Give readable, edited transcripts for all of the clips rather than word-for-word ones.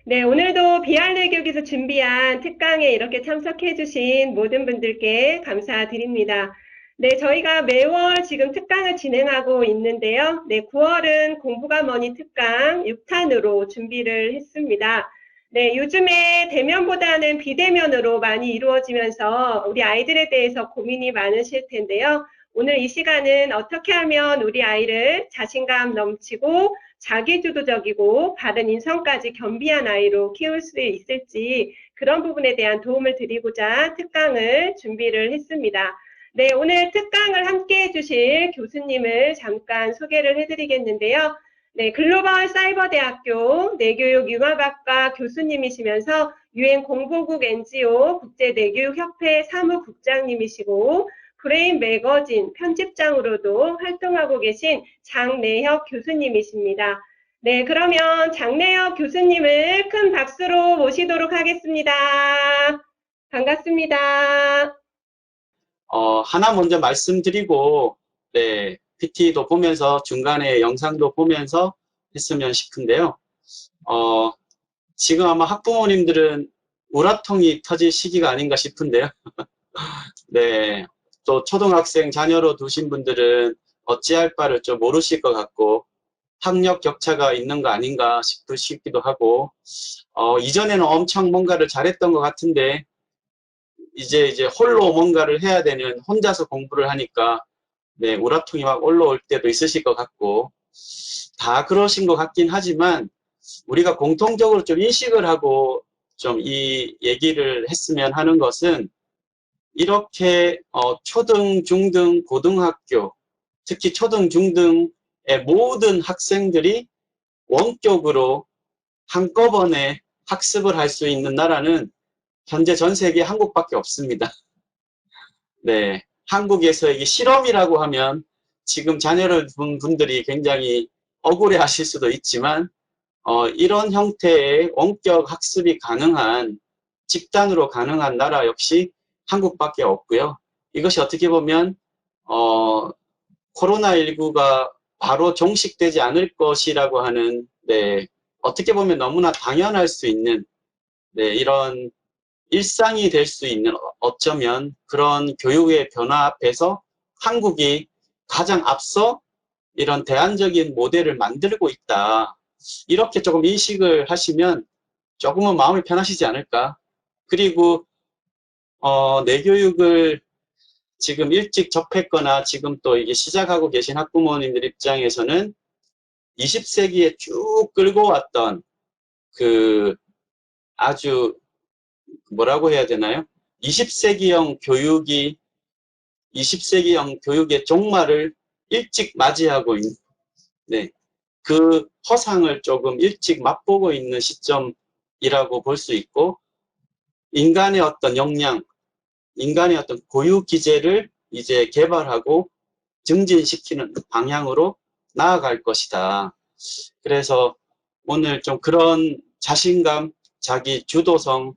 네, 오늘도 비알레 교육에서 준비한 특강에 이렇게 참석해주신 모든 분들께 감사드립니다. 네, 저희가 매월 지금 특강을 진행하고 있는데요. 네, 9월은 공부가 뭐니 특강 6탄으로 준비를 했습니다. 네, 요즘에 대면보다는 비대면으로 많이 이루어지면서 우리 아이들에 대해서 고민이 많으실 텐데요. 오늘 이 시간은 어떻게 하면 우리 아이를 자신감 넘치고 자기주도적이고 바른 인성까지 겸비한 아이로 키울 수 있을지 그런 부분에 대한 도움을 드리고자 특강을 준비를 했습니다. 네, 오늘 특강을 함께 해주실 교수님을 잠깐 소개를 해드리겠는데요. 네, 글로벌 사이버대학교 내교육융합학과 교수님이시면서 유엔 공보국 NGO 국제내교육협회 사무국장님이시고 브레인 매거진 편집장으로도 활동하고 계신 장내혁 교수님이십니다. 네, 그러면 장내혁 교수님을 큰 박수로 모시도록 하겠습니다. 반갑습니다. 하나 먼저 말씀드리고, 네, PT도 보면서 중간에 영상도 보면서 했으면 싶은데요. 지금 아마 학부모님들은 우라통이 터질 시기가 아닌가 싶은데요. 네, 또 초등학생 자녀로 두신 분들은 어찌할 바를 좀 모르실 것 같고, 학력 격차가 있는 거 아닌가 싶기도 하고, 이전에는 엄청 뭔가를 잘했던 것 같은데, 이제 홀로 뭔가를 해야 되는 혼자서 공부를 하니까 네, 우라통이 막 올라올 때도 있으실 것 같고 다 그러신 것 같긴 하지만 우리가 공통적으로 좀 인식을 하고 좀 이 얘기를 했으면 하는 것은 이렇게 초등, 중등, 고등학교 특히 초등, 중등의 모든 학생들이 원격으로 한꺼번에 학습을 할 수 있는 나라는 현재 전 세계 한국밖에 없습니다. 네, 한국에서 이게 실험이라고 하면 지금 자녀를 둔 분들이 굉장히 억울해 하실 수도 있지만 이런 형태의 원격 학습이 가능한 집단으로 가능한 나라 역시 한국밖에 없고요. 이것이 어떻게 보면 코로나19가 바로 종식되지 않을 것이라고 하는 네, 어떻게 보면 너무나 당연할 수 있는 네, 이런 일상이 될 수 있는 어쩌면 그런 교육의 변화 앞에서 한국이 가장 앞서 이런 대안적인 모델을 만들고 있다. 이렇게 조금 인식을 하시면 조금은 마음이 편하시지 않을까. 그리고 내교육을 지금 일찍 접했거나 지금 또 이게 시작하고 계신 학부모님들 입장에서는 20세기에 쭉 끌고 왔던 그 아주 뭐라고 해야 되나요? 20세기형 교육이 20세기형 교육의 종말을 일찍 맞이하고 있는, 네, 그 허상을 조금 일찍 맛보고 있는 시점이라고 볼 수 있고, 인간의 어떤 역량, 인간의 어떤 고유 기제를 이제 개발하고 증진시키는 방향으로 나아갈 것이다. 그래서 오늘 좀 그런 자신감, 자기 주도성,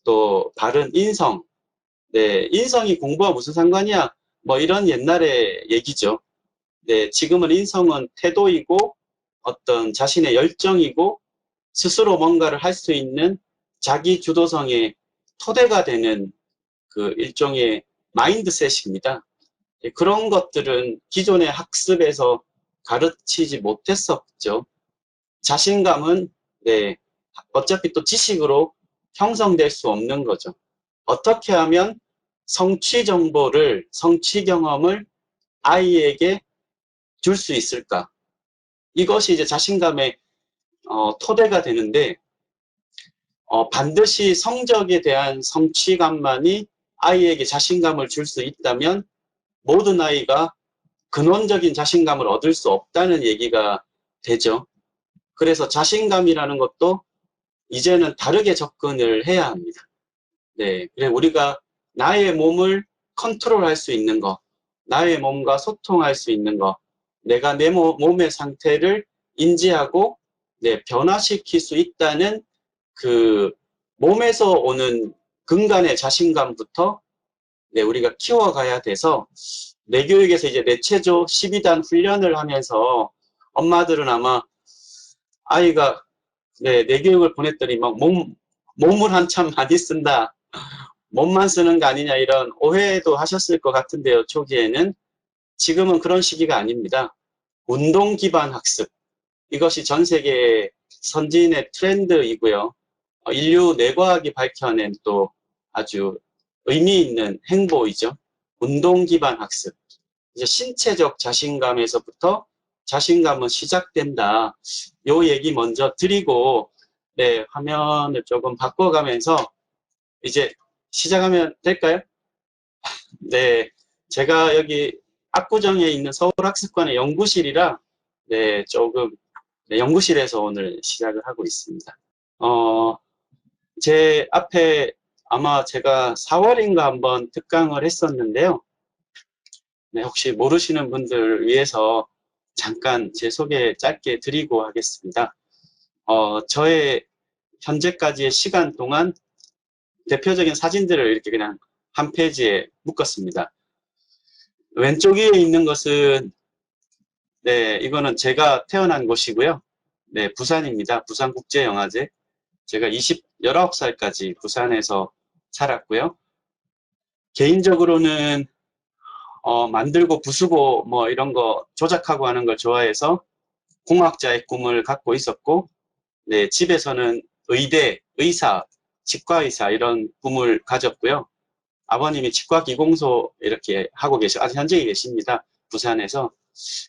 또 바른 인성, 네, 인성이 공부와 무슨 상관이야? 뭐 이런 옛날의 얘기죠. 네, 지금은 인성은 태도이고 어떤 자신의 열정이고 스스로 뭔가를 할 수 있는 자기 주도성의 토대가 되는 그 일종의 마인드셋입니다. 네, 그런 것들은 기존의 학습에서 가르치지 못했었죠. 자신감은 네, 어차피 또 지식으로 형성될 수 없는 거죠. 어떻게 하면 성취 정보를, 성취 경험을 아이에게 줄 수 있을까? 이것이 이제 자신감의 토대가 되는데 반드시 성적에 대한 성취감만이 아이에게 자신감을 줄 수 있다면 모든 아이가 근원적인 자신감을 얻을 수 없다는 얘기가 되죠. 그래서 자신감이라는 것도 이제는 다르게 접근을 해야 합니다. 네, 그래 우리가 나의 몸을 컨트롤할 수 있는 것, 나의 몸과 소통할 수 있는 것, 내가 내 몸의 상태를 인지하고 네, 변화시킬 수 있다는 그 몸에서 오는 근간의 자신감부터 네, 우리가 키워가야 돼서 내 교육에서 이제 내체조 12단 훈련을 하면서 엄마들은 아마 아이가 네, 내교육을 보냈더니 막 몸을 한참 많이 쓴다. 몸만 쓰는 거 아니냐 이런 오해도 하셨을 것 같은데요. 초기에는. 지금은 그런 시기가 아닙니다. 운동 기반 학습. 이것이 전 세계 선진의 트렌드이고요. 인류 뇌과학이 밝혀낸 또 아주 의미 있는 행보이죠. 운동 기반 학습. 이제 신체적 자신감에서부터 자신감은 시작된다. 요 얘기 먼저 드리고, 네, 화면을 조금 바꿔가면서 이제 시작하면 될까요? 네, 제가 여기 압구정에 있는 서울학습관의 연구실이라, 네, 조금, 네, 연구실에서 오늘 시작을 하고 있습니다. 제 앞에 아마 제가 4월인가 한번 특강을 했었는데요. 네, 혹시 모르시는 분들 위해서 잠깐 제 소개 짧게 드리고 하겠습니다. 저의 현재까지의 시간 동안 대표적인 사진들을 이렇게 그냥 한 페이지에 묶었습니다. 왼쪽 위에 있는 것은, 네, 이거는 제가 태어난 곳이고요. 네, 부산입니다. 부산국제영화제. 제가 19살까지 부산에서 살았고요. 개인적으로는 만들고 부수고 뭐 이런 거 조작하고 하는 걸 좋아해서 공학자의 꿈을 갖고 있었고, 네, 집에서는 의대, 의사, 치과의사 이런 꿈을 가졌고요. 아버님이 치과기공소 이렇게 하고 아직 현재 계십니다. 부산에서.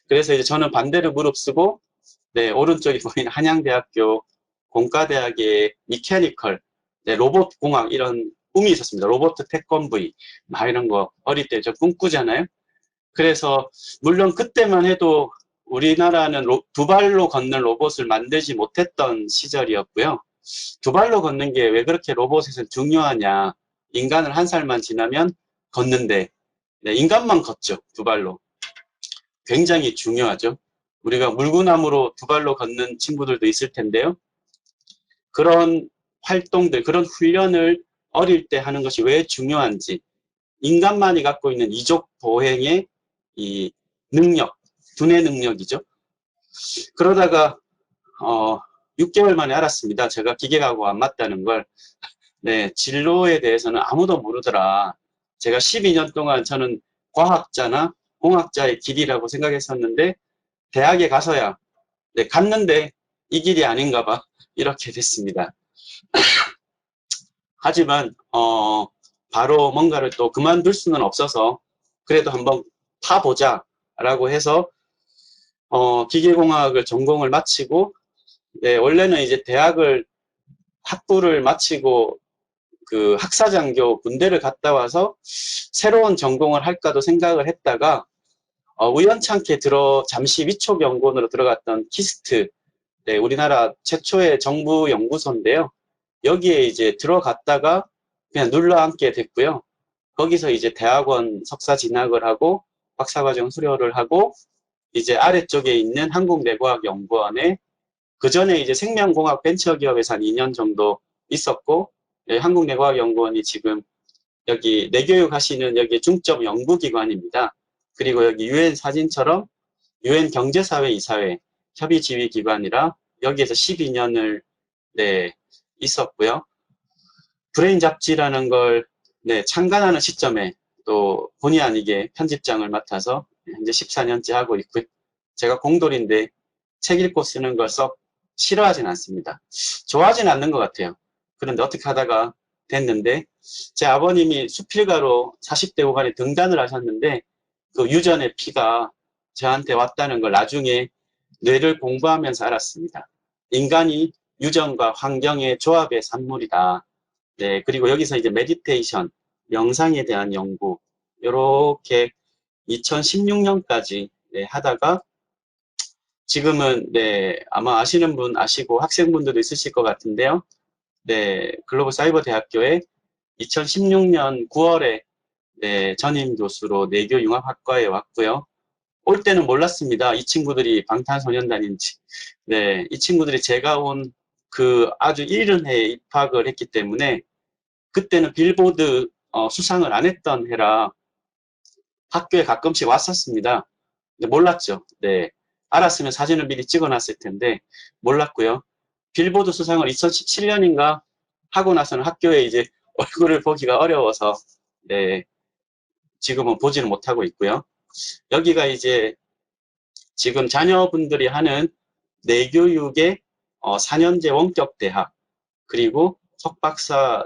그래서 이제 저는 반대로 무릅쓰고, 네, 오른쪽이 보이는 한양대학교 공과대학의 미케니컬, 네, 로봇공학 이런 꿈이 있었습니다. 로봇 태권브이, 막 이런 거 어릴 때 저 꿈꾸잖아요. 그래서 물론 그때만 해도 우리나라는 두 발로 걷는 로봇을 만들지 못했던 시절이었고요. 두 발로 걷는 게 왜 그렇게 로봇에서 중요하냐. 인간을 한 살만 지나면 걷는데, 네, 인간만 걷죠. 두 발로. 굉장히 중요하죠. 우리가 물구나무로 두 발로 걷는 친구들도 있을 텐데요. 그런 활동들, 그런 훈련을 어릴 때 하는 것이 왜 중요한지, 인간만이 갖고 있는 이족 보행의 이 능력, 두뇌 능력이죠. 그러다가 6개월 만에 알았습니다. 제가 기계하고 안 맞다는 걸. 네, 진로에 대해서는 아무도 모르더라. 제가 12년 동안 저는 과학자나 공학자의 길이라고 생각했었는데 대학에 가서야, 네, 갔는데 이 길이 아닌가 봐. 이렇게 됐습니다. 하지만 바로 뭔가를 또 그만둘 수는 없어서 그래도 한번 파보자 라고 해서 기계공학을 전공을 마치고, 네, 원래는 이제 대학을 학부를 마치고 그 학사장교 군대를 갔다 와서 새로운 전공을 할까도 생각을 했다가 우연찮게 잠시 위촉연구원으로 들어갔던 키스트, 네, 우리나라 최초의 정부 연구소인데요. 여기에 이제 들어갔다가 그냥 눌러앉게 됐고요. 거기서 이제 대학원 석사 진학을 하고 박사과정 수료를 하고 이제 아래쪽에 있는 한국내과학연구원에 그 전에 이제 생명공학 벤처기업에서 한 2년 정도 있었고, 예, 한국내과학연구원이 지금 여기 내교육 하시는 여기 중점 연구기관입니다. 그리고 여기 유엔 사진처럼 유엔 경제사회 이사회 협의지휘기관이라 여기에서 12년을 네, 있었고요. 브레인 잡지라는 걸 네, 창간하는 시점에 또 본의 아니게 편집장을 맡아서 이제 14년째 하고 있고요. 제가 공돌인데 책 읽고 쓰는 걸 썩 싫어하진 않습니다. 좋아하진 않는 것 같아요. 그런데 어떻게 하다가 됐는데 제 아버님이 수필가로 40대 후반에 등단을 하셨는데 그 유전의 피가 저한테 왔다는 걸 나중에 뇌를 공부하면서 알았습니다. 인간이 유전과 환경의 조합의 산물이다. 네, 그리고 여기서 이제 메디테이션, 명상에 대한 연구, 이렇게 2016년까지 네, 하다가 지금은 네, 아마 아시는 분 아시고 학생분들도 있으실 것 같은데요. 네, 글로벌 사이버 대학교에 2016년 9월에 네, 전임 교수로 내교융합학과에 왔고요. 올 때는 몰랐습니다. 이 친구들이 방탄소년단인지. 네, 이 친구들이 제가 온 그 아주 이른 해에 입학을 했기 때문에 그때는 빌보드 수상을 안 했던 해라 학교에 가끔씩 왔었습니다. 근데 몰랐죠. 네, 알았으면 사진을 미리 찍어놨을 텐데 몰랐고요. 빌보드 수상을 2017년인가 하고 나서는 학교에 이제 얼굴을 보기가 어려워서 네, 지금은 보지는 못하고 있고요. 여기가 이제 지금 자녀분들이 하는 내교육의 4년제 원격 대학 그리고 석박사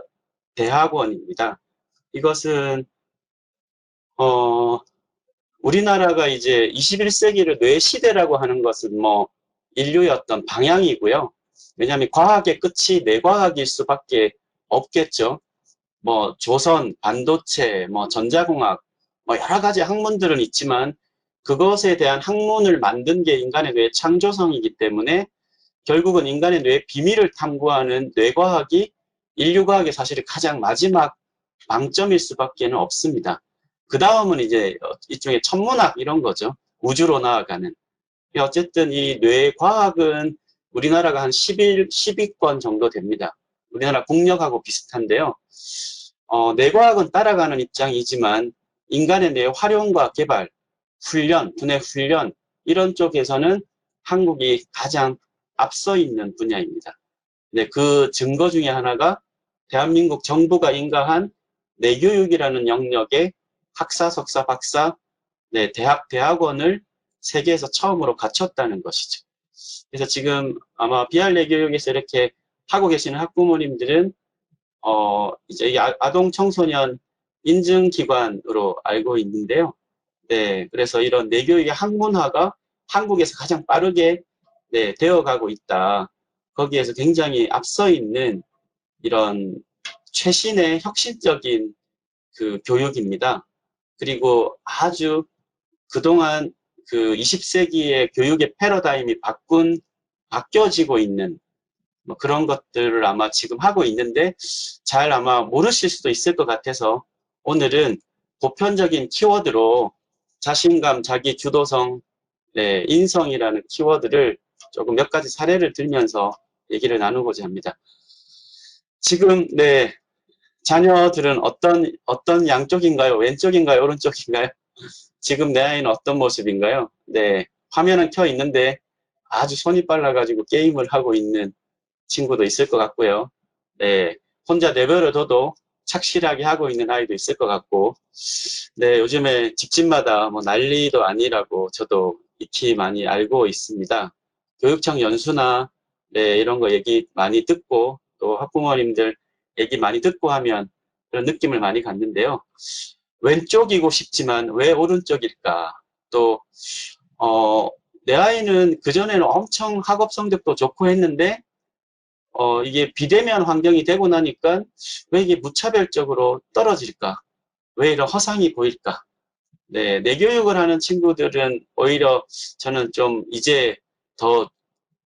대학원입니다. 이것은 우리나라가 이제 21세기를 뇌 시대라고 하는 것은 뭐 인류의 어떤 방향이고요. 왜냐하면 과학의 끝이 뇌과학일 수밖에 없겠죠. 뭐 조선, 반도체, 뭐 전자공학, 뭐 여러 가지 학문들은 있지만 그것에 대한 학문을 만든 게 인간의 뇌 창조성이기 때문에 결국은 인간의 뇌 비밀을 탐구하는 뇌과학이 인류과학의 사실 가장 마지막 방점일 수밖에 없습니다. 그 다음은 이제 일종의 천문학 이런 거죠. 우주로 나아가는. 어쨌든 이 뇌과학은 우리나라가 한 10위권 정도 됩니다. 우리나라 국력하고 비슷한데요. 뇌과학은 따라가는 입장이지만 인간의 뇌 활용과 개발, 훈련, 두뇌 훈련 이런 쪽에서는 한국이 가장 앞서 있는 분야입니다. 네, 그 증거 중에 하나가 대한민국 정부가 인가한 내교육이라는 영역에 학사, 석사, 박사, 네, 대학원을 세계에서 처음으로 갖췄다는 것이죠. 그래서 지금 아마 비할내교육에서 이렇게 하고 계시는 학부모님들은 이제 아동 청소년 인증기관으로 알고 있는데요. 네, 그래서 이런 내교육의 학문화가 한국에서 가장 빠르게 네, 되어가고 있다. 거기에서 굉장히 앞서 있는 이런 최신의 혁신적인 그 교육입니다. 그리고 아주 그동안 그 20세기의 교육의 패러다임이 바뀌어지고 있는 뭐 그런 것들을 아마 지금 하고 있는데 잘 아마 모르실 수도 있을 것 같아서 오늘은 보편적인 키워드로 자신감, 자기 주도성, 네, 인성이라는 키워드를 조금 몇 가지 사례를 들면서 얘기를 나누고자 합니다. 지금 네, 자녀들은 어떤 양쪽인가요? 왼쪽인가요? 오른쪽인가요? 지금 내 아이는 어떤 모습인가요? 네, 화면은 켜 있는데 아주 손이 빨라가지고 게임을 하고 있는 친구도 있을 것 같고요. 네, 혼자 내버려둬도 착실하게 하고 있는 아이도 있을 것 같고, 네, 요즘에 집집마다 뭐 난리도 아니라고 저도 익히 많이 알고 있습니다. 교육청 연수나 네, 이런 거 얘기 많이 듣고 또 학부모님들 얘기 많이 듣고 하면 그런 느낌을 많이 갖는데요. 왼쪽이고 싶지만 왜 오른쪽일까? 또 내 아이는 그전에는 엄청 학업 성적도 좋고 했는데 이게 비대면 환경이 되고 나니까 왜 이게 무차별적으로 떨어질까? 왜 이런 허상이 보일까? 네, 내교육을 하는 친구들은 오히려 저는 좀 이제 더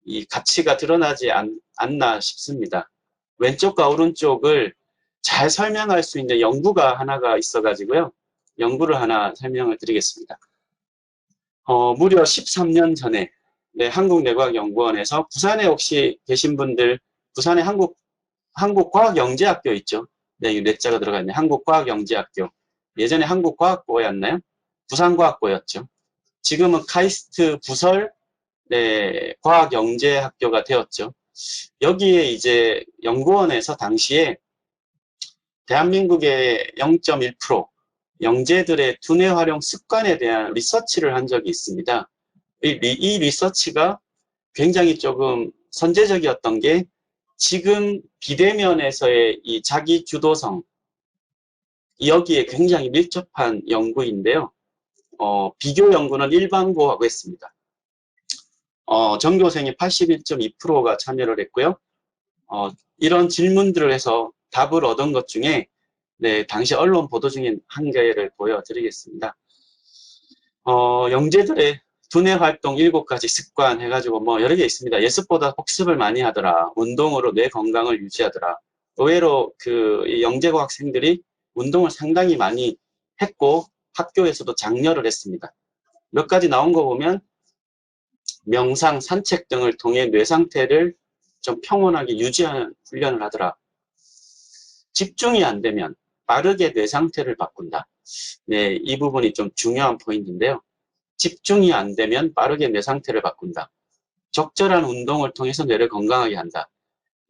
이 가치가 드러나지 않나 싶습니다. 왼쪽과 오른쪽을 잘 설명할 수 있는 연구가 하나가 있어가지고요. 연구를 하나 설명을 드리겠습니다. 무려 13년 전에 네, 한국내과학연구원에서 부산에 혹시 계신 분들 부산에 한국과학영재학교 있죠. 네, 뇌자가 들어가 있네. 한국과학영재학교. 예전에 한국과학고였나요? 부산과학고였죠. 지금은 카이스트 부설 네, 과학영재학교가 되었죠. 여기에 이제 연구원에서 당시에 대한민국의 0.1% 영재들의 두뇌 활용 습관에 대한 리서치를 한 적이 있습니다. 이 리서치가 굉장히 조금 선제적이었던 게 지금 비대면에서의 이 자기 주도성 여기에 굉장히 밀접한 연구인데요. 비교 연구는 일반고하고 했습니다. 전교생이 81.2%가 참여를 했고요. 이런 질문들을 해서 답을 얻은 것 중에 네, 당시 언론 보도 중에 한 개를 보여드리겠습니다. 영재들의 두뇌 활동 7가지 습관 해가지고 뭐 여러 개 있습니다. 예습보다 복습을 많이 하더라. 운동으로 뇌 건강을 유지하더라. 의외로 그 영재고 학생들이 운동을 상당히 많이 했고 학교에서도 장려를 했습니다. 몇 가지 나온 거 보면 명상, 산책 등을 통해 뇌 상태를 좀 평온하게 유지하는 훈련을 하더라. 집중이 안 되면 빠르게 뇌 상태를 바꾼다. 네, 이 부분이 좀 중요한 포인트인데요. 집중이 안 되면 빠르게 뇌 상태를 바꾼다. 적절한 운동을 통해서 뇌를 건강하게 한다.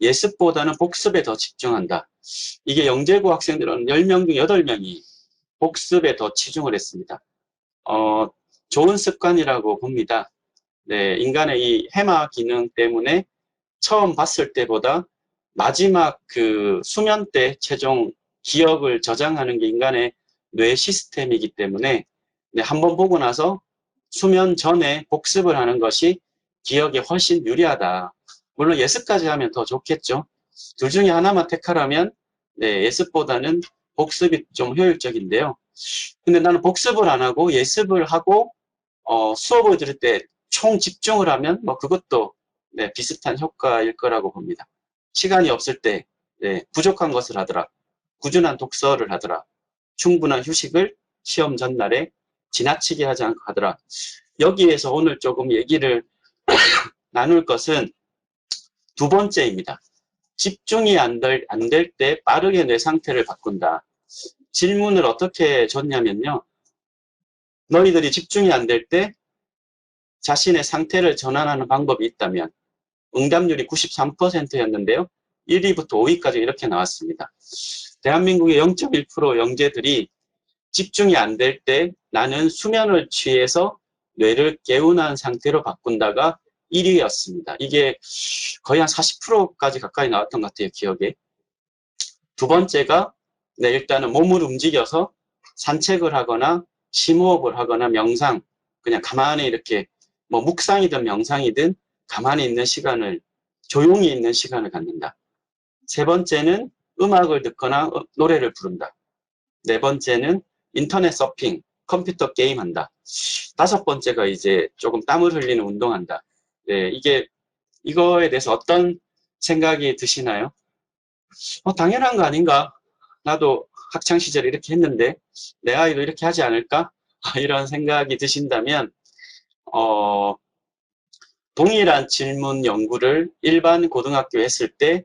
예습보다는 복습에 더 집중한다. 이게 영재고 학생들은 10명 중 8명이 복습에 더 치중을 했습니다. 좋은 습관이라고 봅니다. 네, 인간의 이 해마 기능 때문에 처음 봤을 때보다 마지막 그 수면 때 최종 기억을 저장하는 게 인간의 뇌 시스템이기 때문에 네, 한번 보고 나서 수면 전에 복습을 하는 것이 기억에 훨씬 유리하다. 물론 예습까지 하면 더 좋겠죠. 둘 중에 하나만 택하라면 네, 예습보다는 복습이 좀 효율적인데요. 근데 나는 복습을 안 하고 예습을 하고 수업을 들을 때 총 집중을 하면 뭐 그것도 네, 비슷한 효과일 거라고 봅니다. 시간이 없을 때 네, 부족한 것을 하더라. 꾸준한 독서를 하더라. 충분한 휴식을 시험 전날에 지나치게 하지 않고 하더라. 여기에서 오늘 조금 얘기를 나눌 것은 두 번째입니다. 집중이 안 될 때 빠르게 뇌 상태를 바꾼다. 질문을 어떻게 줬냐면요. 너희들이 집중이 안 될 때 자신의 상태를 전환하는 방법이 있다면 응답률이 93%였는데요. 1위부터 5위까지 이렇게 나왔습니다. 대한민국의 0.1% 영재들이 집중이 안 될 때 나는 수면을 취해서 뇌를 개운한 상태로 바꾼다가 1위였습니다. 이게 거의 한 40%까지 가까이 나왔던 것 같아요. 기억에. 두 번째가 네, 일단은 몸을 움직여서 산책을 하거나 심호흡을 하거나 명상, 그냥 가만히 이렇게 뭐 묵상이든 명상이든 가만히 있는 시간을, 조용히 있는 시간을 갖는다. 세 번째는 음악을 듣거나 노래를 부른다. 네 번째는 인터넷 서핑, 컴퓨터 게임 한다. 다섯 번째가 이제 조금 땀을 흘리는 운동한다. 네, 이거에 대해서 어떤 생각이 드시나요? 당연한 거 아닌가? 나도 학창 시절에 이렇게 했는데 내 아이도 이렇게 하지 않을까? 이런 생각이 드신다면 동일한 질문 연구를 일반 고등학교에 했을 때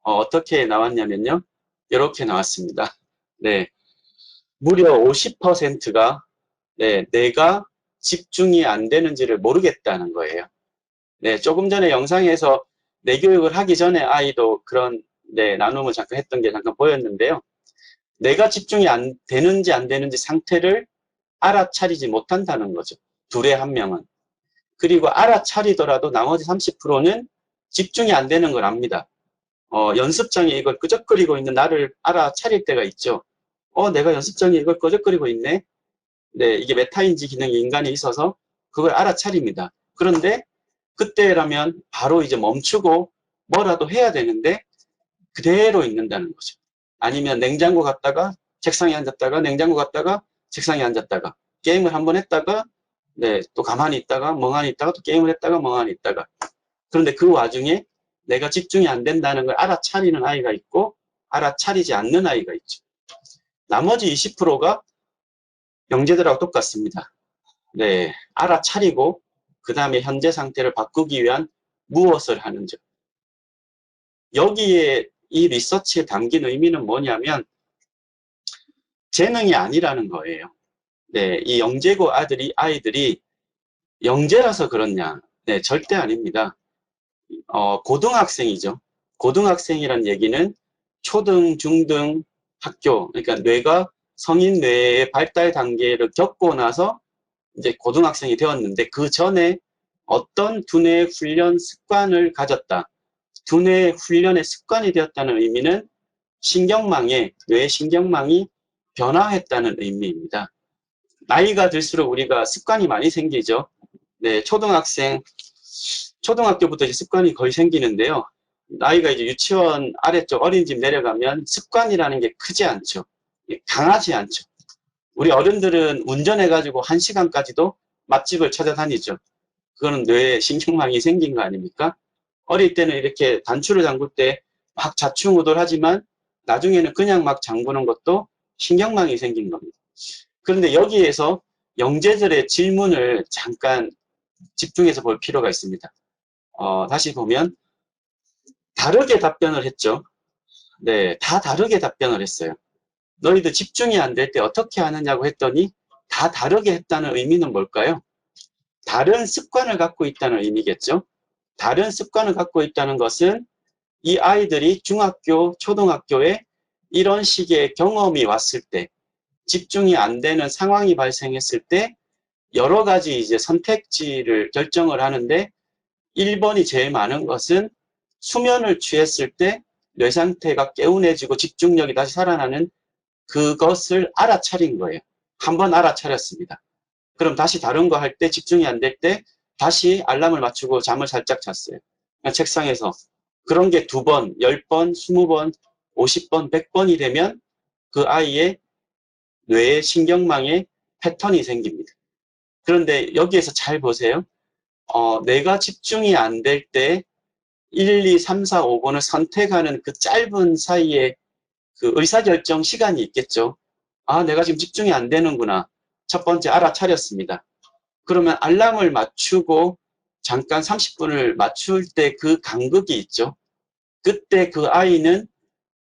어떻게 나왔냐면요. 이렇게 나왔습니다. 네, 무려 50%가 네, 내가 집중이 안 되는지를 모르겠다는 거예요. 네, 조금 전에 영상에서 내 교육을 하기 전에 아이도 그런 네, 나눔을 잠깐 했던 게 잠깐 보였는데요. 내가 집중이 안 되는지 안 되는지 상태를 알아차리지 못한다는 거죠. 둘의 한 명은. 그리고 알아차리더라도 나머지 30%는 집중이 안 되는 걸 압니다. 연습장에 이걸 끄적거리고 있는 나를 알아차릴 때가 있죠. 내가 연습장에 이걸 끄적거리고 있네. 네, 이게 메타인지 기능이 인간에 있어서 그걸 알아차립니다. 그런데 그때라면 바로 이제 멈추고 뭐라도 해야 되는데 그대로 있는다는 거죠. 아니면 냉장고 갔다가 책상에 앉았다가 냉장고 갔다가 책상에 앉았다가 게임을 한번 했다가 네, 또 가만히 있다가 멍하니 있다가 또 게임을 했다가 멍하니 있다가 그런데 그 와중에 내가 집중이 안 된다는 걸 알아차리는 아이가 있고 알아차리지 않는 아이가 있죠. 나머지 20%가 영재들하고 똑같습니다. 네, 알아차리고 그 다음에 현재 상태를 바꾸기 위한 무엇을 하는지. 여기에 이 리서치에 담긴 의미는 뭐냐면 재능이 아니라는 거예요. 네, 이 영재고 아이들이 영재라서 그렇냐? 네, 절대 아닙니다. 고등학생이죠. 고등학생이란 얘기는 초등, 중등 학교, 그러니까 뇌가 성인 뇌의 발달 단계를 겪고 나서 이제 고등학생이 되었는데 그 전에 어떤 두뇌 훈련 습관을 가졌다. 두뇌 훈련의 습관이 되었다는 의미는 뇌 신경망이 변화했다는 의미입니다. 나이가 들수록 우리가 습관이 많이 생기죠. 네, 초등학교부터 이제 습관이 거의 생기는데요. 나이가 이제 유치원 아래쪽 어린이집 내려가면 습관이라는 게 크지 않죠. 강하지 않죠. 우리 어른들은 운전해가지고 1시간까지도 맛집을 찾아다니죠. 그거는 뇌에 신경망이 생긴 거 아닙니까? 어릴 때는 이렇게 단추를 잠글 때 막 좌충우돌하지만 나중에는 그냥 막 잠그는 것도 신경망이 생긴 겁니다. 그런데 여기에서 영재들의 질문을 잠깐 집중해서 볼 필요가 있습니다. 다시 보면 다르게 답변을 했죠. 네, 다 다르게 답변을 했어요. 너희들 집중이 안 될 때 어떻게 하느냐고 했더니 다 다르게 했다는 의미는 뭘까요? 다른 습관을 갖고 있다는 의미겠죠. 다른 습관을 갖고 있다는 것은 이 아이들이 중학교, 초등학교에 이런 식의 경험이 왔을 때, 집중이 안 되는 상황이 발생했을 때 여러 가지 이제 선택지를 결정을 하는데 1번이 제일 많은 것은 수면을 취했을 때 뇌 상태가 개운해지고 집중력이 다시 살아나는 그것을 알아차린 거예요. 한번 알아차렸습니다. 그럼 다시 다른 거 할 때 집중이 안 될 때 다시 알람을 맞추고 잠을 살짝 잤어요. 책상에서. 그런 게 2번, 10번, 20번, 50번, 100번이 되면 그 아이의 뇌의 신경망에 패턴이 생깁니다. 그런데 여기에서 잘 보세요. 내가 집중이 안 될 때 1, 2, 3, 4, 5번을 선택하는 그 짧은 사이에 그 의사결정 시간이 있겠죠. 아, 내가 지금 집중이 안 되는구나. 첫 번째 알아차렸습니다. 그러면 알람을 맞추고 잠깐 30분을 맞출 때 그 간극이 있죠. 그때 그 아이는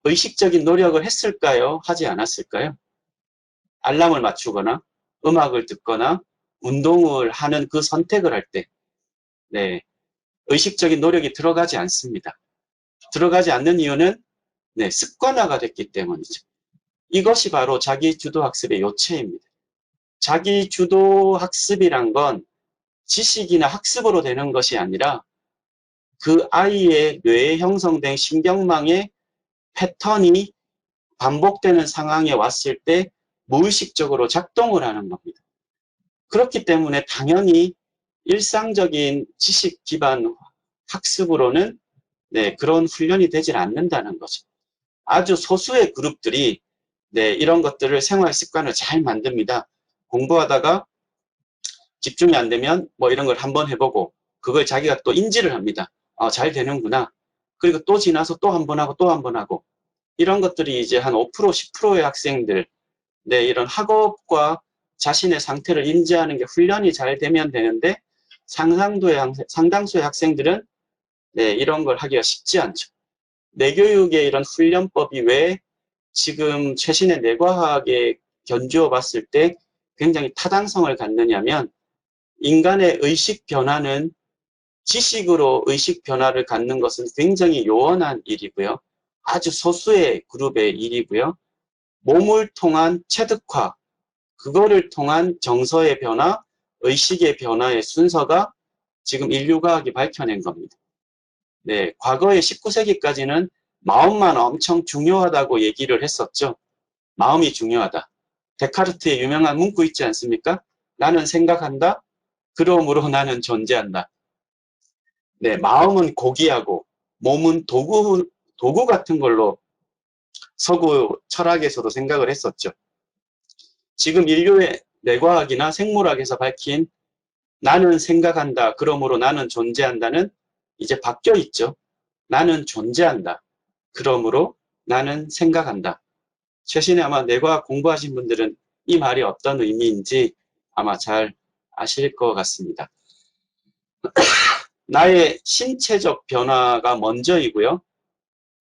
의식적인 노력을 했을까요? 하지 않았을까요? 알람을 맞추거나 음악을 듣거나 운동을 하는 그 선택을 할 때, 네, 의식적인 노력이 들어가지 않습니다. 들어가지 않는 이유는 네, 습관화가 됐기 때문이죠. 이것이 바로 자기주도 학습의 요체입니다. 자기주도 학습이란 건 지식이나 학습으로 되는 것이 아니라 그 아이의 뇌에 형성된 신경망의 패턴이 반복되는 상황에 왔을 때 무의식적으로 작동을 하는 겁니다. 그렇기 때문에 당연히 일상적인 지식 기반 학습으로는 네, 그런 훈련이 되질 않는다는 거죠. 아주 소수의 그룹들이 네, 이런 것들을 생활 습관을 잘 만듭니다. 공부하다가 집중이 안 되면 뭐 이런 걸 한번 해보고 그걸 자기가 또 인지를 합니다. 잘 되는구나. 그리고 또 지나서 또 한 번 하고 또 한 번 하고 이런 것들이 이제 한 5%, 10%의 학생들 네, 이런 학업과 자신의 상태를 인지하는 게 훈련이 잘 되면 되는데 상당수의 학생들은 네, 이런 걸 하기가 쉽지 않죠. 뇌교육의 이런 훈련법이 왜 지금 최신의 뇌과학에 견주어 봤을 때 굉장히 타당성을 갖느냐면 인간의 의식 변화는 지식으로 의식 변화를 갖는 것은 굉장히 요원한 일이고요. 아주 소수의 그룹의 일이고요. 몸을 통한 체득화, 그거를 통한 정서의 변화, 의식의 변화의 순서가 지금 인류과학이 밝혀낸 겁니다. 네, 과거의 19세기까지는 마음만 엄청 중요하다고 얘기를 했었죠. 마음이 중요하다. 데카르트의 유명한 문구 있지 않습니까? 나는 생각한다. 그러므로 나는 존재한다. 네, 마음은 고귀하고 몸은 도구 같은 걸로 서구 철학에서도 생각을 했었죠. 지금 인류의 뇌과학이나 생물학에서 밝힌 나는 생각한다. 그러므로 나는 존재한다는 이제 바뀌어 있죠. 나는 존재한다. 그러므로 나는 생각한다. 최신에 아마 뇌과학 공부하신 분들은 이 말이 어떤 의미인지 아마 잘 아실 것 같습니다. 나의 신체적 변화가 먼저이고요.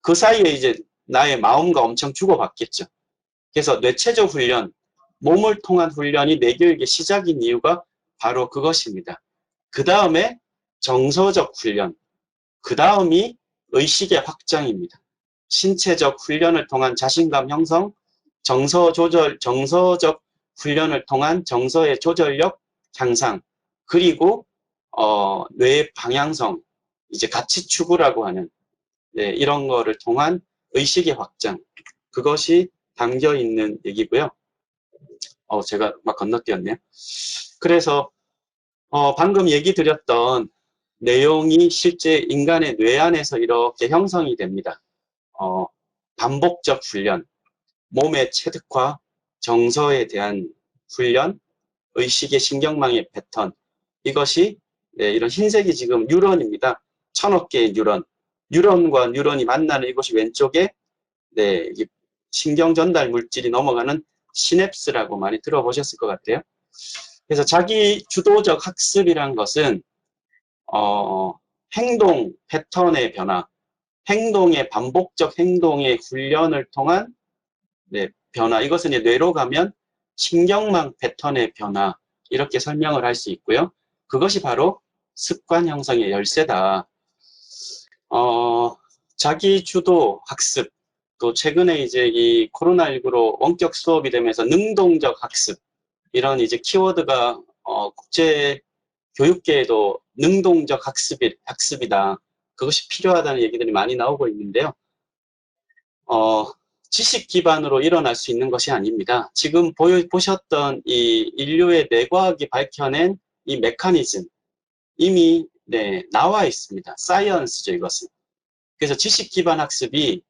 그 사이에 이제 나의 마음과 엄청 주고받겠죠. 그래서 뇌체적 훈련, 몸을 통한 훈련이 뇌교육의 시작인 이유가 바로 그것입니다. 그 다음에 정서적 훈련, 그 다음이 의식의 확장입니다. 신체적 훈련을 통한 자신감 형성, 정서 조절, 정서적 훈련을 통한 정서의 조절력 향상, 그리고 뇌의 방향성, 이제 가치 추구라고 하는 네, 이런 거를 통한 의식의 확장, 그것이 담겨 있는 얘기고요. 제가 막 건너뛰었네요. 그래서 방금 얘기 드렸던 내용이 실제 인간의 뇌 안에서 이렇게 형성이 됩니다. 반복적 훈련, 몸의 체득화, 정서에 대한 훈련, 의식의 신경망의 패턴, 이것이 네, 이런 흰색이 지금 뉴런입니다. 1000억 개의 뉴런, 뉴런과 뉴런이 만나는 이곳이 왼쪽에 네, 신경 전달 물질이 넘어가는 시냅스라고 많이 들어보셨을 것 같아요. 그래서 자기 주도적 학습이란 것은 행동 패턴의 변화, 행동의 반복적 행동의 훈련을 통한 네, 변화, 이것은 이제 뇌로 가면 신경망 패턴의 변화, 이렇게 설명을 할 수 있고요. 그것이 바로 습관 형성의 열쇠다. 자기 주도 학습, 또 최근에 이제 이 코로나19로 원격 수업이 되면서 능동적 학습, 이런 이제 키워드가 국제 교육계에도 능동적 학습이다. 그것이 필요하다는 얘기들이 많이 나오고 있는데요. 지식 기반으로 일어날 수 있는 것이 아닙니다. 지금 보셨던 이 인류의 뇌과학이 밝혀낸 이 메커니즘, 이미 나와 있습니다. 사이언스죠, 이것은. 그래서 지식 기반 학습이,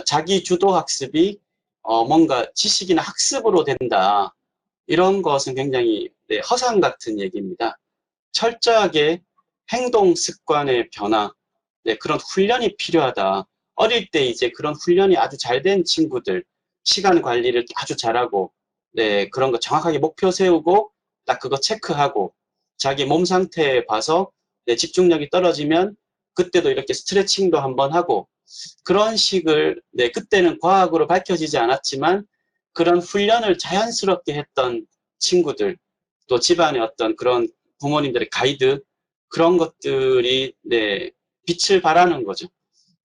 자기 주도 학습이 뭔가 지식이나 학습으로 된다. 이런 것은 굉장히 허상 같은 얘기입니다. 철저하게 행동 습관의 변화, 그런 훈련이 필요하다. 어릴 때 이제 그런 훈련이 아주 잘 된 친구들, 시간 관리를 아주 잘하고, 그런 거 정확하게 목표 세우고, 딱 그거 체크하고, 자기 몸 상태 봐서 집중력이 떨어지면 그때도 이렇게 스트레칭도 한번 하고, 그런 식을, 그때는 과학으로 밝혀지지 않았지만, 그런 훈련을 자연스럽게 했던 친구들, 또 집안의 어떤 그런 부모님들의 가이드, 그런 것들이, 빛을 발하는 거죠.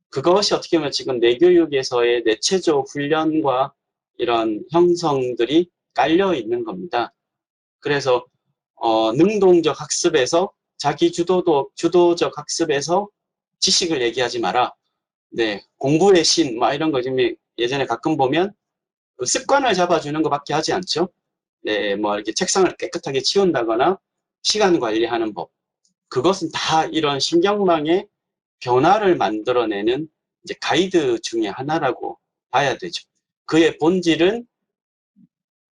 그것이 어떻게 보면 지금 내교육에서의 내체조 훈련과 이런 형성들이 깔려 있는 겁니다. 그래서, 능동적 학습에서, 자기 주도적 학습에서 지식을 얘기하지 마라. 공부의 신, 막 이런 거 지금 예전에 가끔 보면 그 습관을 잡아주는 것밖에 하지 않죠. 뭐 이렇게 책상을 깨끗하게 치운다거나 시간 관리하는 법. 그것은 다 이런 신경망의 변화를 만들어내는 이제 가이드 중에 하나라고 봐야 되죠. 그의 본질은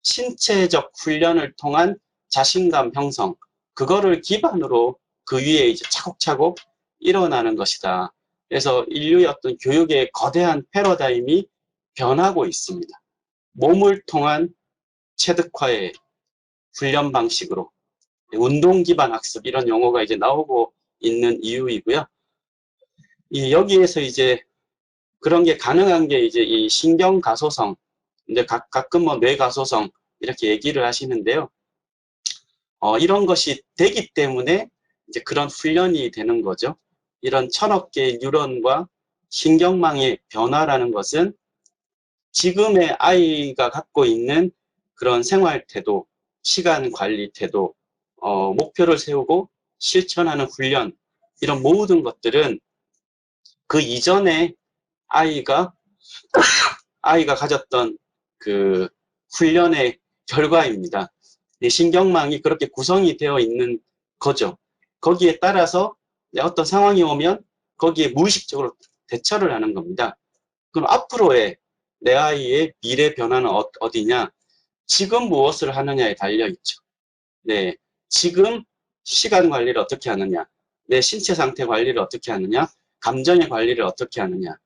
신체적 훈련을 통한 자신감 형성, 그거를 기반으로 그 위에 이제 차곡차곡 일어나는 것이다. 그래서 인류의 어떤 교육의 거대한 패러다임이 변하고 있습니다. 몸을 통한 체득화의 훈련 방식으로 운동 기반 학습, 이런 용어가 이제 나오고 있는 이유이고요. 여기에서 이제 그런 게 가능한 게 이제 이 신경 가소성, 이제 가끔 뭐 뇌 가소성 이렇게 얘기를 하시는데요. 이런 것이 되기 때문에 이제 그런 훈련이 되는 거죠. 이런 1000억 개의 뉴런과 신경망의 변화라는 것은 지금의 아이가 갖고 있는 그런 생활 태도, 시간 관리 태도, 목표를 세우고 실천하는 훈련, 이런 모든 것들은 그 이전에 아이가 가졌던 그 훈련의 결과입니다. 신경망이 그렇게 구성이 되어 있는 거죠. 거기에 따라서 어떤 상황이 오면 거기에 무의식적으로 대처를 하는 겁니다. 그럼 앞으로의 내 아이의 미래 변화는 어디냐? 지금 무엇을 하느냐에 달려있죠. 지금 시간 관리를 어떻게 하느냐? 내 신체 상태 관리를 어떻게 하느냐? 감정의 관리를 어떻게 하느냐?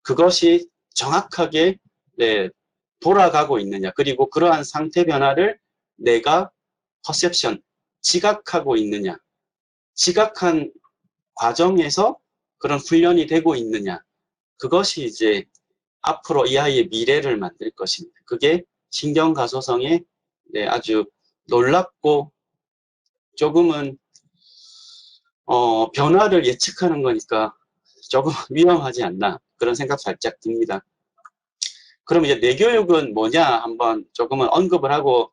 그것이 정확하게 돌아가고 있느냐? 그리고 그러한 상태 변화를 내가 퍼셉션, 지각하고 있느냐? 지각한 과정에서 그런 훈련이 되고 있느냐? 그것이 이제 앞으로 이 아이의 미래를 만들 것입니다. 그게 신경가소성의 아주 놀랍고 조금은 변화를 예측하는 거니까 조금 위험하지 않나, 그런 생각 살짝 듭니다. 그럼 이제 뇌교육은 뭐냐 한번 조금은 언급을 하고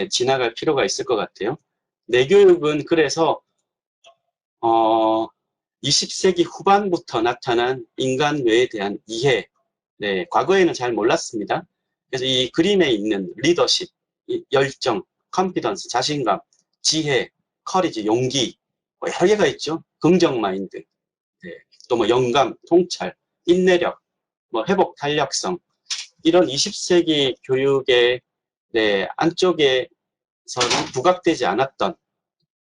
지나갈 필요가 있을 것 같아요. 뇌교육은 그래서 20세기 후반부터 나타난 인간 뇌에 대한 이해, 과거에는 잘 몰랐습니다. 그래서 이 그림에 있는 리더십, 열정, 컨피던스, 자신감, 지혜, 커리지, 용기, 뭐 여러 개가 있죠. 긍정 마인드, 또 뭐 영감, 통찰, 인내력, 뭐 회복 탄력성, 이런 20세기 교육의 안쪽에서는 부각되지 않았던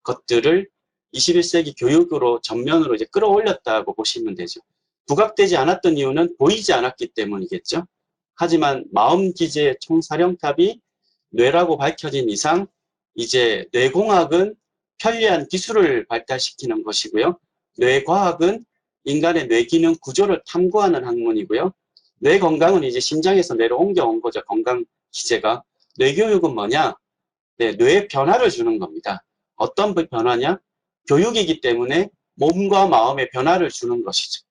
것들을 21세기 교육으로 전면으로 이제 끌어올렸다고 보시면 되죠. 부각되지 않았던 이유는 보이지 않았기 때문이겠죠. 하지만 마음 기제의 총사령탑이 뇌라고 밝혀진 이상 이제 뇌공학은 편리한 기술을 발달시키는 것이고요. 뇌과학은 인간의 뇌기능 구조를 탐구하는 학문이고요. 뇌 건강은 이제 심장에서 뇌로 옮겨온 거죠. 건강 기제가. 뇌교육은 뭐냐? 뇌의 변화를 주는 겁니다. 어떤 변화냐? 교육이기 때문에 몸과 마음의 변화를 주는 것이죠.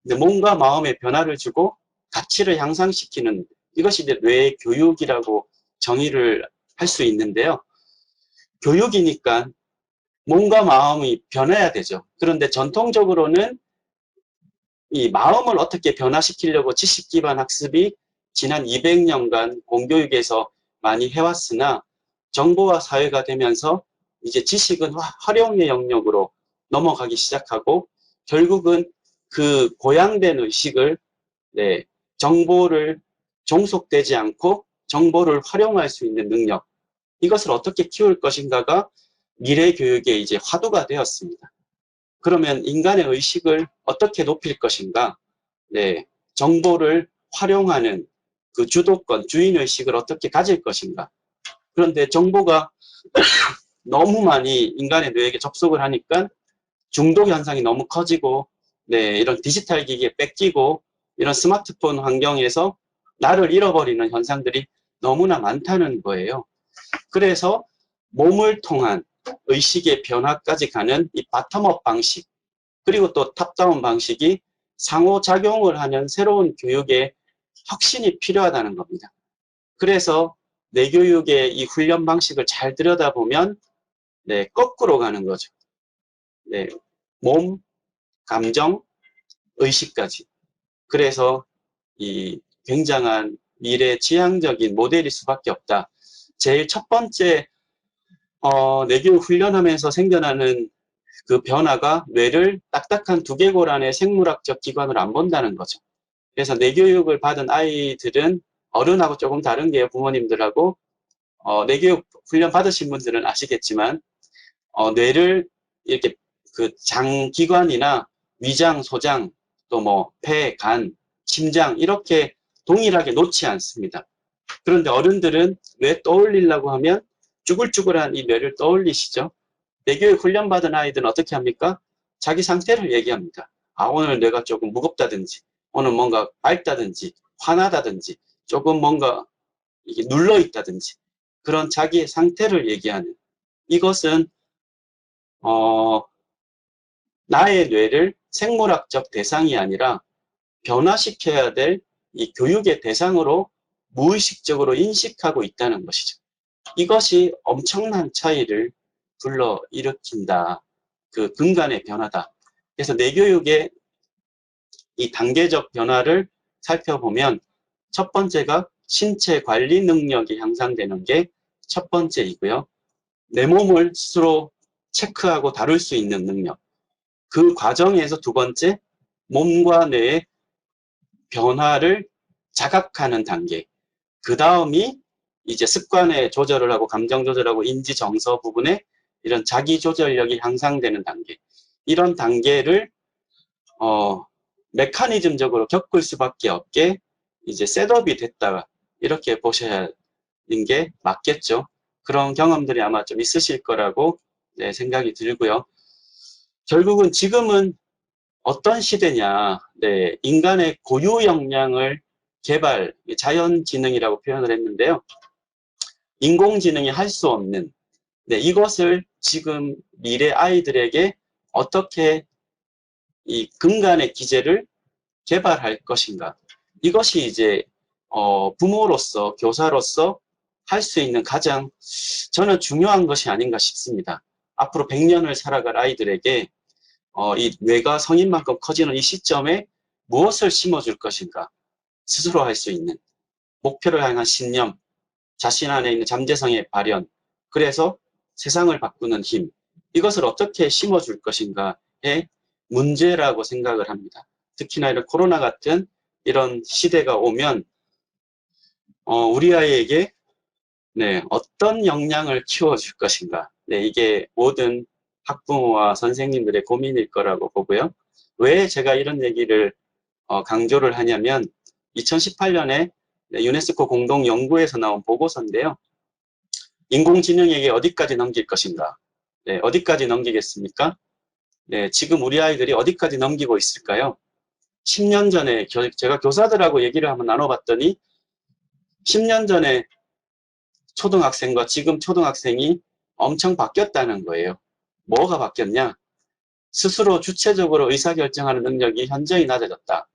근데 몸과 마음의 변화를 주고 가치를 향상시키는 이것이 이제 뇌 교육이라고 정의를 할 수 있는데요. 교육이니까 몸과 마음이 변해야 되죠. 그런데 전통적으로는 이 마음을 어떻게 변화시키려고 지식 기반 학습이 지난 200년간 공교육에서 많이 해왔으나 정보화 사회가 되면서 이제 지식은 활용의 영역으로 넘어가기 시작하고 결국은 그 고양된 의식을 네, 정보를 종속되지 않고 정보를 활용할 수 있는 능력 이것을 어떻게 키울 것인가가 미래 교육의 이제 화두가 되었습니다. 그러면 인간의 의식을 어떻게 높일 것인가? 네, 정보를 활용하는 그 주도권, 주인의식을 어떻게 가질 것인가? 그런데 정보가 너무 많이 인간의 뇌에게 접속을 하니까 중독 현상이 너무 커지고, 네, 이런 디지털 기기에 뺏기고, 이런 스마트폰 환경에서 나를 잃어버리는 현상들이 너무나 많다는 거예요. 그래서 몸을 통한 의식의 변화까지 가는 이 바텀업 방식, 그리고 또 탑다운 방식이 상호작용을 하는 새로운 교육의 혁신이 필요하다는 겁니다. 그래서 뇌교육의 이 훈련 방식을 잘 들여다보면 네, 거꾸로 가는 거죠. 네, 몸, 감정, 의식까지. 그래서 이 굉장한 미래 지향적인 모델일 수밖에 없다. 제일 첫 번째 뇌교육 훈련하면서 생겨나는 그 변화가 뇌를 딱딱한 두개골 안에 생물학적 기관을 안 본다는 거죠. 그래서 뇌교육을 받은 아이들은 어른하고 조금 다른 게 부모님들하고 뇌교육 훈련 받으신 분들은 아시겠지만 뇌를 이렇게 그 장기관이나 위장, 소장, 또 뭐 폐, 간, 심장 이렇게 동일하게 놓지 않습니다. 그런데 어른들은 뇌 떠올리려고 하면 쭈글쭈글한 이 뇌를 떠올리시죠. 뇌교육 훈련받은 아이들은 어떻게 합니까? 자기 상태를 얘기합니다. 아, 오늘 뇌가 조금 무겁다든지, 오늘 뭔가 밝다든지, 화나다든지, 조금 뭔가 이게 눌러있다든지, 그런 자기의 상태를 얘기하는 이것은, 나의 뇌를 생물학적 대상이 아니라 변화시켜야 될 이 교육의 대상으로 무의식적으로 인식하고 있다는 것이죠. 이것이 엄청난 차이를 불러일으킨다. 그 근간의 변화다. 그래서 뇌교육의 이 단계적 변화를 살펴보면 첫 번째가 신체 관리 능력이 향상되는 게 첫 번째이고요. 내 몸을 스스로 체크하고 다룰 수 있는 능력. 그 과정에서 두 번째, 몸과 뇌의 변화를 자각하는 단계. 그 다음이 이제 습관의 조절을 하고 감정 조절하고 인지 정서 부분에 이런 자기 조절력이 향상되는 단계. 이런 단계를 메커니즘적으로 겪을 수밖에 없게 이제 셋업이 됐다. 이렇게 보셔야 하는 게 맞겠죠. 그런 경험들이 아마 좀 있으실 거라고 네, 생각이 들고요. 결국은 지금은 어떤 시대냐. 네, 인간의 고유 역량을 개발, 자연지능이라고 표현을 했는데요. 인공지능이 할 수 없는 네, 이것을 지금 미래 아이들에게 어떻게 이 근간의 기제를 개발할 것인가. 이것이 이제 부모로서 교사로서 할 수 있는 가장 저는 중요한 것이 아닌가 싶습니다. 앞으로 100년을 살아갈 아이들에게 이 뇌가 성인만큼 커지는 이 시점에 무엇을 심어줄 것인가. 스스로 할 수 있는 목표를 향한 신념, 자신 안에 있는 잠재성의 발현, 그래서 세상을 바꾸는 힘, 이것을 어떻게 심어줄 것인가의 문제라고 생각을 합니다. 특히나 이런 코로나 같은 이런 시대가 오면 우리 아이에게 네, 어떤 역량을 키워줄 것인가. 네, 이게 모든 학부모와 선생님들의 고민일 거라고 보고요. 왜 제가 이런 얘기를 강조를 하냐면 2018년에 유네스코 공동연구에서 나온 보고서인데요. 인공지능에게 어디까지 넘길 것인가? 네, 어디까지 넘기겠습니까? 네, 지금 우리 아이들이 어디까지 넘기고 있을까요? 10년 전에 제가 교사들하고 얘기를 한번 나눠봤더니 10년 전에 초등학생과 지금 초등학생이 엄청 바뀌었다는 거예요. 뭐가 바뀌었냐? 스스로 주체적으로 의사결정하는 능력이 현저히 낮아졌다.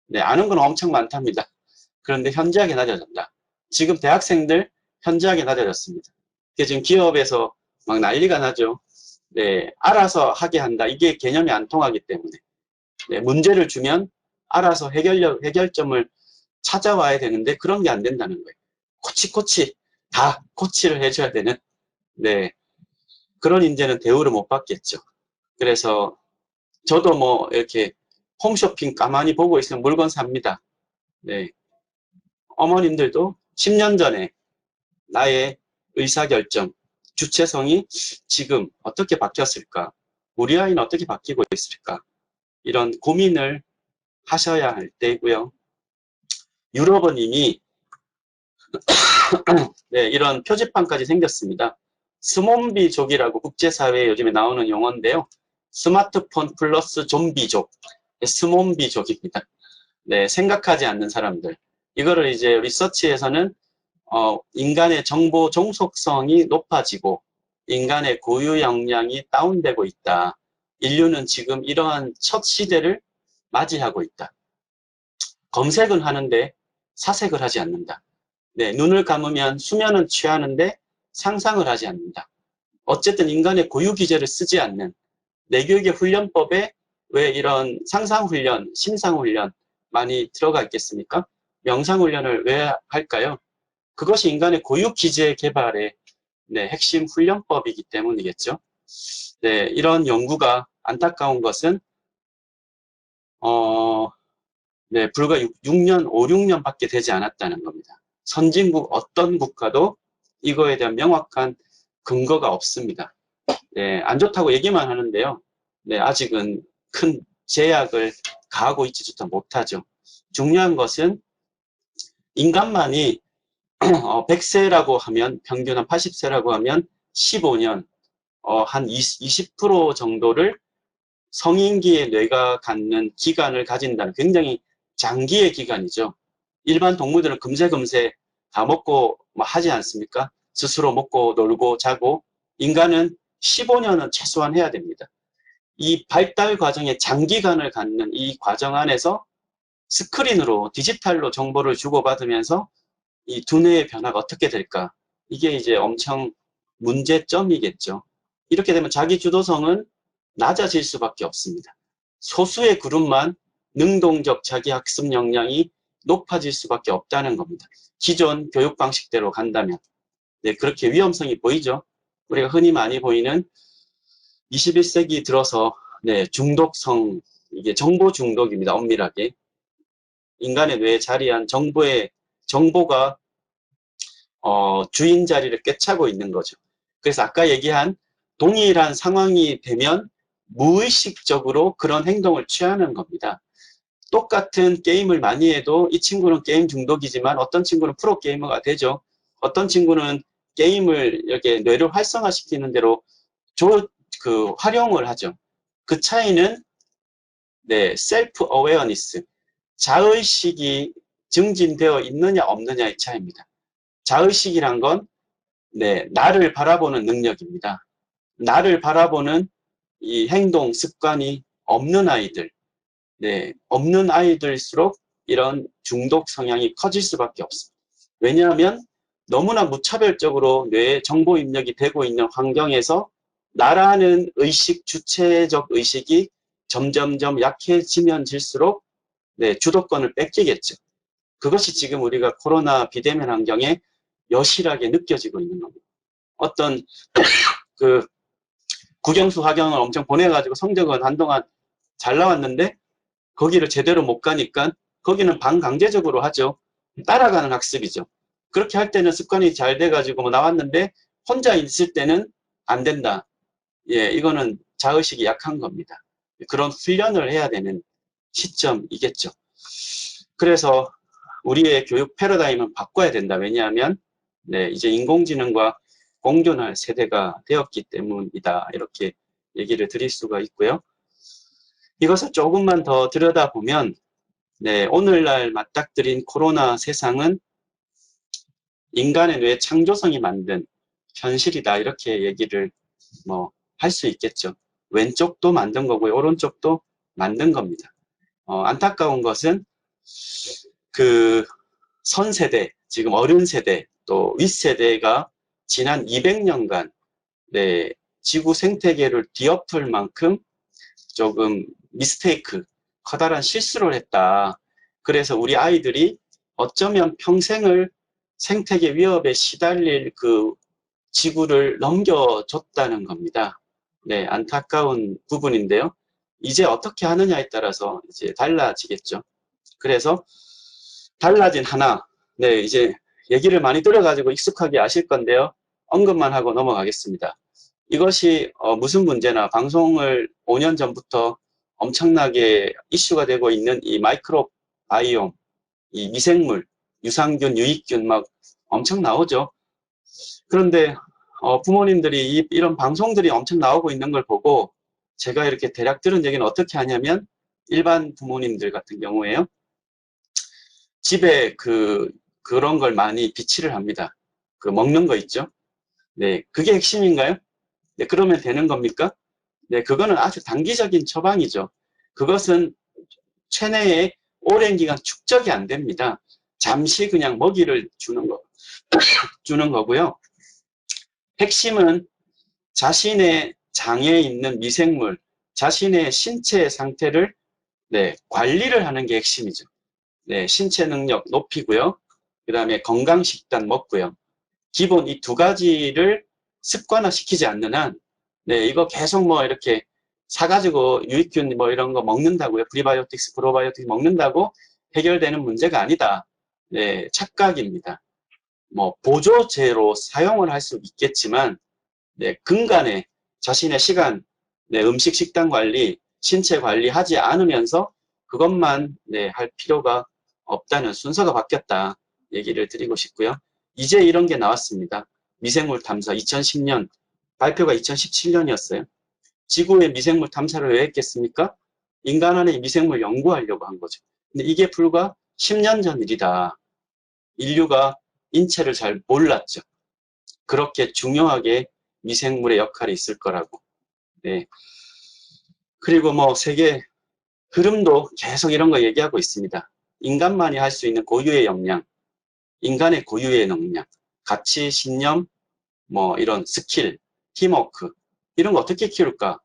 네, 아는 건 엄청 많답니다. 그런데 현저하게 낮아졌다. 지금 대학생들 현저하게 낮아졌습니다. 그게 지금 기업에서 막 난리가 나죠. 네, 알아서 하게 한다. 이게 개념이 안 통하기 때문에. 네, 문제를 주면 알아서 해결점을 찾아와야 되는데 그런 게 안 된다는 거예요. 코치코치 다 코치를 해줘야 되는, 네, 그런 인재는 대우를 못 받겠죠. 그래서 저도 뭐 이렇게 홈쇼핑 가만히 보고 있으면 물건 삽니다. 네, 어머님들도 10년 전에 나의 의사결정, 주체성이 지금 어떻게 바뀌었을까? 우리 아이는 어떻게 바뀌고 있을까? 이런 고민을 하셔야 할 때고요. 유럽은 이미 네, 이런 표지판까지 생겼습니다. 스몬비족이라고 국제사회에 요즘에 나오는 용어인데요. 스마트폰 플러스 좀비족, 스몬비족입니다. 네, 생각하지 않는 사람들. 이거를 이제 리서치에서는 인간의 정보 종속성이 높아지고 인간의 고유 역량이 다운되고 있다. 인류는 지금 이러한 첫 시대를 맞이하고 있다. 검색은 하는데 사색을 하지 않는다. 네, 눈을 감으면 수면은 취하는데 상상을 하지 않는다. 어쨌든 인간의 고유 기제를 쓰지 않는 내교육의 훈련법에 왜 이런 상상훈련, 심상훈련 많이 들어가 있겠습니까? 명상훈련을 왜 할까요? 그것이 인간의 고유 기제 개발의 네, 핵심 훈련법이기 때문이겠죠. 네, 이런 연구가 안타까운 것은 네, 불과 6년, 5, 6년밖에 되지 않았다는 겁니다. 선진국 어떤 국가도 이거에 대한 명확한 근거가 없습니다. 네, 안 좋다고 얘기만 하는데요. 네, 아직은 큰 제약을 가하고 있지도 못하죠. 중요한 것은 인간만이 100세라고 하면, 평균 한 80세라고 하면 15년, 한 20% 정도를 성인기의 뇌가 갖는 기간을 가진다는 굉장히 장기의 기간이죠. 일반 동물들은 금세금세 다 먹고 하지 않습니까? 스스로 먹고 놀고 자고. 인간은 15년은 최소한 해야 됩니다. 이 발달 과정의 장기간을 갖는 이 과정 안에서 스크린으로 디지털로 정보를 주고받으면서 이 두뇌의 변화가 어떻게 될까? 이게 이제 엄청 문제점이겠죠. 이렇게 되면 자기 주도성은 낮아질 수밖에 없습니다. 소수의 그룹만 능동적 자기 학습 역량이 높아질 수밖에 없다는 겁니다. 기존 교육 방식대로 간다면. 네, 그렇게 위험성이 보이죠. 우리가 흔히 많이 보이는 21세기 들어서 네, 중독성, 이게 정보 중독입니다. 엄밀하게. 인간의 뇌에 자리한 정보가 주인 자리를 꿰차고 있는 거죠. 그래서 아까 얘기한 동일한 상황이 되면 무의식적으로 그런 행동을 취하는 겁니다. 똑같은 게임을 많이 해도 이 친구는 게임 중독이지만 어떤 친구는 프로게이머가 되죠. 어떤 친구는 게임을 이렇게 뇌를 활성화시키는 대로 활용을 하죠. 그 차이는 네, 셀프 어웨어니스, 자의식이 증진되어 있느냐 없느냐의 차이입니다. 자의식이란 건 네, 나를 바라보는 능력입니다. 나를 바라보는 이 행동, 습관이 없는 아이들, 네, 없는 아이들일수록 이런 중독 성향이 커질 수밖에 없습니다. 왜냐하면 너무나 무차별적으로 뇌에 정보 입력이 되고 있는 환경에서 나라는 의식, 주체적 의식이 점점점 약해지면 질수록 네, 주도권을 뺏기겠죠. 그것이 지금 우리가 코로나 비대면 환경에 여실하게 느껴지고 있는 겁니다. 어떤 그 국영수 화경을 엄청 보내가지고 성적은 한동안 잘 나왔는데 거기를 제대로 못 가니까 거기는 반강제적으로 하죠. 따라가는 학습이죠. 그렇게 할 때는 습관이 잘 돼가지고 뭐 나왔는데 혼자 있을 때는 안 된다. 예, 이거는 자의식이 약한 겁니다. 그런 훈련을 해야 되는 시점이겠죠. 그래서 우리의 교육 패러다임은 바꿔야 된다. 왜냐하면 네, 이제 인공지능과 공존할 세대가 되었기 때문이다. 이렇게 얘기를 드릴 수가 있고요. 이것을 조금만 더 들여다보면 네, 오늘날 맞닥뜨린 코로나 세상은 인간의 뇌 창조성이 만든 현실이다. 이렇게 얘기를 할 수 있겠죠. 왼쪽도 만든 거고요. 오른쪽도 만든 겁니다. 안타까운 것은 그 선세대, 지금 어른 세대, 또 윗세대가 지난 200년간 네, 지구 생태계를 뒤엎을 만큼 조금 미스테이크, 커다란 실수를 했다. 그래서 우리 아이들이 어쩌면 평생을 생태계 위협에 시달릴 그 지구를 넘겨줬다는 겁니다. 네, 안타까운 부분인데요. 이제 어떻게 하느냐에 따라서 이제 달라지겠죠. 그래서 달라진 하나, 네, 이제 얘기를 많이 들어가지고 익숙하게 아실 건데요. 언급만 하고 넘어가겠습니다. 이것이 무슨 문제나 방송을 5년 전부터 엄청나게 이슈가 되고 있는 이 마이크로바이옴, 이 미생물, 유산균, 유익균 막 엄청 나오죠. 그런데 부모님들이 이런 방송들이 엄청 나오고 있는 걸 보고 제가 이렇게 대략 들은 얘기는 어떻게 하냐면 일반 부모님들 같은 경우에요. 집에 그런 걸 많이 비치를 합니다. 그 먹는 거 있죠. 네, 그게 핵심인가요? 네, 그러면 되는 겁니까? 네, 그거는 아주 단기적인 처방이죠. 그것은 체내에 오랜 기간 축적이 안 됩니다. 잠시 그냥 먹이를 주는 거고요. 핵심은 자신의 장에 있는 미생물, 자신의 신체 상태를 네, 관리를 하는 게 핵심이죠. 네, 신체 능력 높이고요. 그 다음에 건강 식단 먹고요. 기본 이 두 가지를 습관화 시키지 않는 한, 네, 이거 계속 뭐 이렇게 사가지고 유익균 뭐 이런 거 먹는다고요. 프리바이오틱스, 프로바이오틱스 먹는다고 해결되는 문제가 아니다. 네, 착각입니다. 뭐 보조제로 사용을 할 수 있겠지만, 네, 근간에 자신의 시간, 네, 음식 식단 관리, 신체 관리하지 않으면서 그것만 네, 할 필요가 없다는 순서가 바뀌었다 얘기를 드리고 싶고요. 이제 이런 게 나왔습니다. 미생물 탐사 2010년 발표가 2017년이었어요. 지구의 미생물 탐사를 왜 했겠습니까? 인간 안의 미생물 연구하려고 한 거죠. 근데 이게 불과 10년 전 일이다. 인류가 인체를 잘 몰랐죠. 그렇게 중요하게 미생물의 역할이 있을 거라고. 네. 그리고 뭐 세계 흐름도 계속 이런 거 얘기하고 있습니다. 인간만이 할 수 있는 고유의 역량, 인간의 고유의 역량, 가치, 신념, 뭐 이런 스킬, 팀워크 이런 거 어떻게 키울까?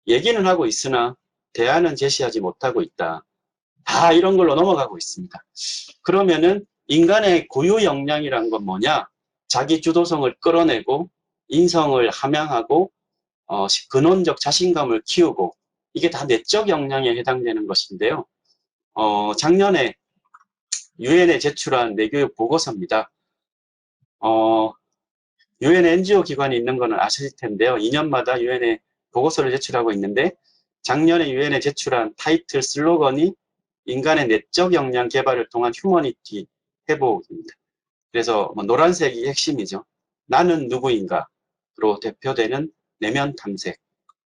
얘기는 하고 있으나 대안은 제시하지 못하고 있다. 다 이런 걸로 넘어가고 있습니다. 그러면은 인간의 고유 역량이란 건 뭐냐? 자기 주도성을 끌어내고 인성을 함양하고 근원적 자신감을 키우고 이게 다 내적 역량에 해당되는 것인데요. 작년에 유엔에 제출한 내교육 보고서입니다. 유엔 NGO 기관이 있는 거는 아실 텐데요. 2년마다 유엔에 보고서를 제출하고 있는데 작년에 유엔에 제출한 타이틀 슬로건이 인간의 내적 역량 개발을 통한 휴머니티 회복입니다. 그래서 뭐 노란색이 핵심이죠. 나는 누구인가로 대표되는 내면 탐색,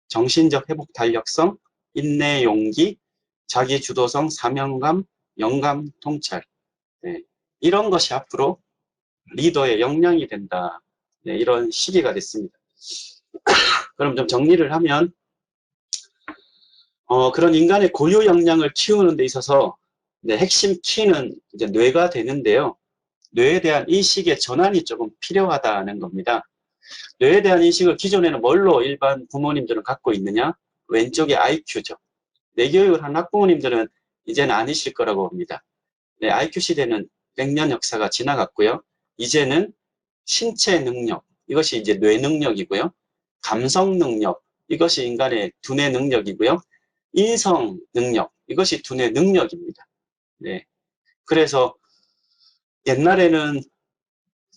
정신적 회복 달력성, 인내 용기, 자기 주도성, 사명감, 영감, 통찰. 네. 이런 것이 앞으로 리더의 역량이 된다. 네, 이런 시기가 됐습니다. 그럼 좀 정리를 하면 그런 인간의 고유 역량을 키우는 데 있어서 네, 핵심 키는 이제 뇌가 되는데요. 뇌에 대한 인식의 전환이 조금 필요하다는 겁니다. 뇌에 대한 인식을 기존에는 뭘로 일반 부모님들은 갖고 있느냐? 왼쪽에 IQ죠. 뇌교육을 한 학부모님들은 이제는 아니실 거라고 봅니다. 네, IQ 시대는 100년 역사가 지나갔고요. 이제는 신체 능력, 이것이 이제 뇌 능력이고요. 감성 능력, 이것이 인간의 두뇌 능력이고요. 인성 능력, 이것이 두뇌 능력입니다. 네. 그래서 옛날에는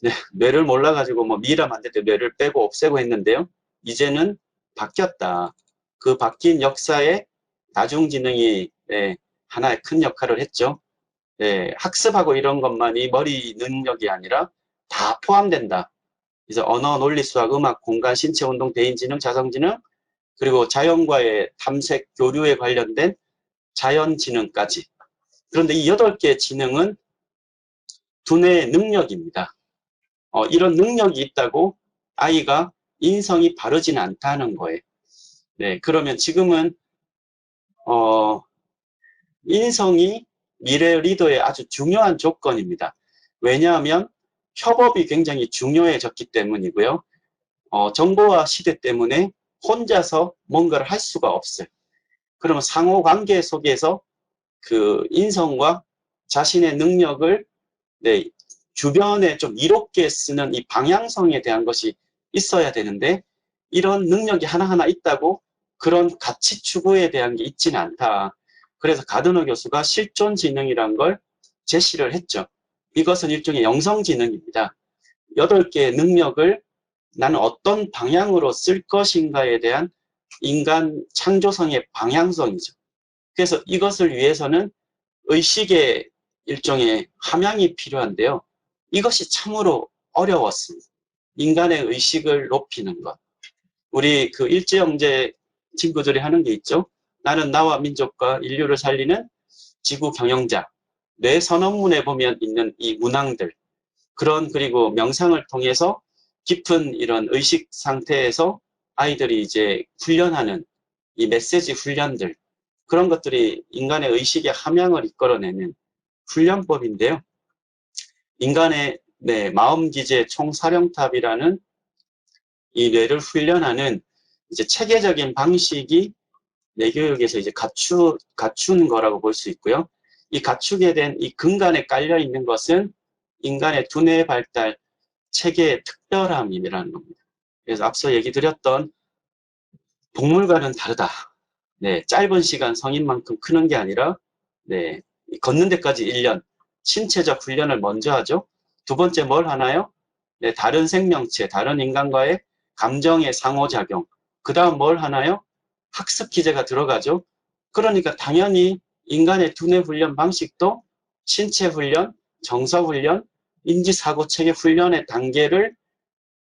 네, 뇌를 몰라가지고 뭐 미라 만들 때 뇌를 빼고 없애고 했는데요. 이제는 바뀌었다. 그 바뀐 역사에 나중지능이 네, 하나의 큰 역할을 했죠. 네, 학습하고 이런 것만이 머리 능력이 아니라 다 포함된다. 그래서 언어, 논리, 수학, 음악, 공간, 신체, 운동, 대인지능, 자성지능, 그리고 자연과의 탐색, 교류에 관련된 자연지능까지. 그런데 이 8개의 지능은 두뇌의 능력입니다. 이런 능력이 있다고 아이가 인성이 바르지는 않다는 거예요. 네, 그러면 지금은 인성이 미래 리더의 아주 중요한 조건입니다. 왜냐하면 협업이 굉장히 중요해졌기 때문이고요. 정보화 시대 때문에 혼자서 뭔가를 할 수가 없어요. 그러면 상호관계 속에서 그 인성과 자신의 능력을 네, 주변에 좀 이롭게 쓰는 이 방향성에 대한 것이 있어야 되는데 이런 능력이 하나하나 있다고 그런 가치 추구에 대한 게 있지는 않다. 그래서 가드너 교수가 실존지능이란 걸 제시를 했죠. 이것은 일종의 영성지능입니다. 8개의 능력을 나는 어떤 방향으로 쓸 것인가에 대한 인간 창조성의 방향성이죠. 그래서 이것을 위해서는 의식의 일종의 함양이 필요한데요. 이것이 참으로 어려웠습니다. 인간의 의식을 높이는 것. 우리 그 일제형제 친구들이 하는 게 있죠. 나는 나와 민족과 인류를 살리는 지구 경영자. 뇌 선언문에 보면 있는 이 문항들. 그리고 명상을 통해서 깊은 이런 의식 상태에서 아이들이 이제 훈련하는 이 메시지 훈련들. 그런 것들이 인간의 의식의 함양을 이끌어내는 훈련법인데요. 인간의 마음기제 총사령탑이라는 이 뇌를 훈련하는 이제 체계적인 방식이 뇌교육에서 이제 갖춘 거라고 볼 수 있고요. 이 갖추게 된 이 근간에 깔려 있는 것은 인간의 두뇌 발달 체계의 특별함이라는 겁니다. 그래서 앞서 얘기 드렸던 동물과는 다르다. 네, 짧은 시간 성인만큼 크는 게 아니라 네, 걷는 데까지 1년 신체적 훈련을 먼저 하죠. 두 번째 뭘 하나요? 네, 다른 생명체, 다른 인간과의 감정의 상호작용. 그 다음 뭘 하나요? 학습 기제가 들어가죠. 그러니까 당연히 인간의 두뇌 훈련 방식도 신체 훈련, 정서 훈련, 인지사고체계 훈련의 단계를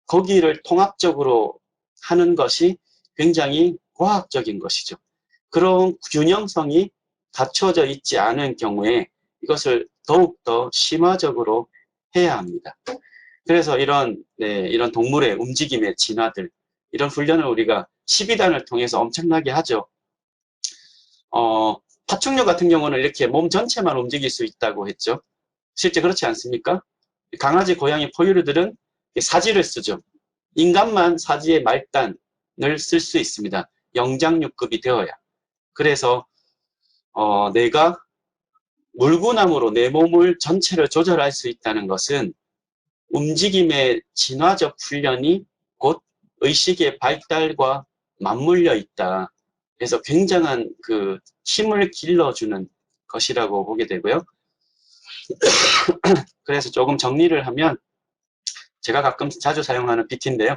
거기를 통합적으로 하는 것이 굉장히 과학적인 것이죠. 그런 균형성이 갖춰져 있지 않은 경우에 이것을 더욱더 심화적으로 해야 합니다. 그래서 이런 동물의 움직임의 진화들, 이런 훈련을 우리가 12단을 통해서 엄청나게 하죠. 파충류 같은 경우는 이렇게 몸 전체만 움직일 수 있다고 했죠. 실제 그렇지 않습니까? 강아지, 고양이, 포유류들은 사지를 쓰죠. 인간만 사지의 말단을 쓸 수 있습니다. 영장육급이 되어야. 그래서 내가 물구나무로 내 몸을 전체를 조절할 수 있다는 것은 움직임의 진화적 훈련이 곧 의식의 발달과 맞물려 있다. 그래서 굉장한 그 힘을 길러주는 것이라고 보게 되고요. 그래서 조금 정리를 하면 제가 가끔 자주 사용하는 PT인데요.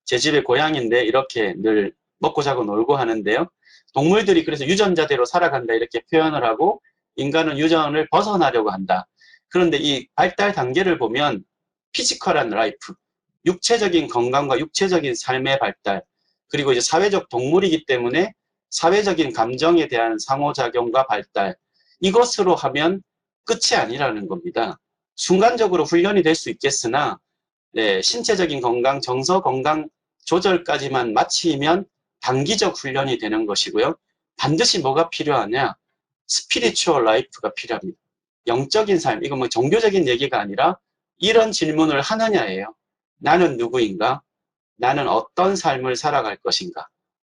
제 집에 고양이인데 이렇게 늘 먹고 자고 놀고 하는데요. 동물들이 그래서 유전자대로 살아간다 이렇게 표현을 하고 인간은 유전을 벗어나려고 한다. 그런데 이 발달 단계를 보면 피지컬한 라이프, 육체적인 건강과 육체적인 삶의 발달, 그리고 이제 사회적 동물이기 때문에 사회적인 감정에 대한 상호작용과 발달, 이것으로 하면 끝이 아니라는 겁니다. 순간적으로 훈련이 될 수 있겠으나 네, 신체적인 건강, 정서 건강 조절까지만 마치면 단기적 훈련이 되는 것이고요. 반드시 뭐가 필요하냐? 스피리추얼 라이프가 필요합니다. 영적인 삶, 이건 뭐 종교적인 얘기가 아니라 이런 질문을 하느냐예요. 나는 누구인가? 나는 어떤 삶을 살아갈 것인가?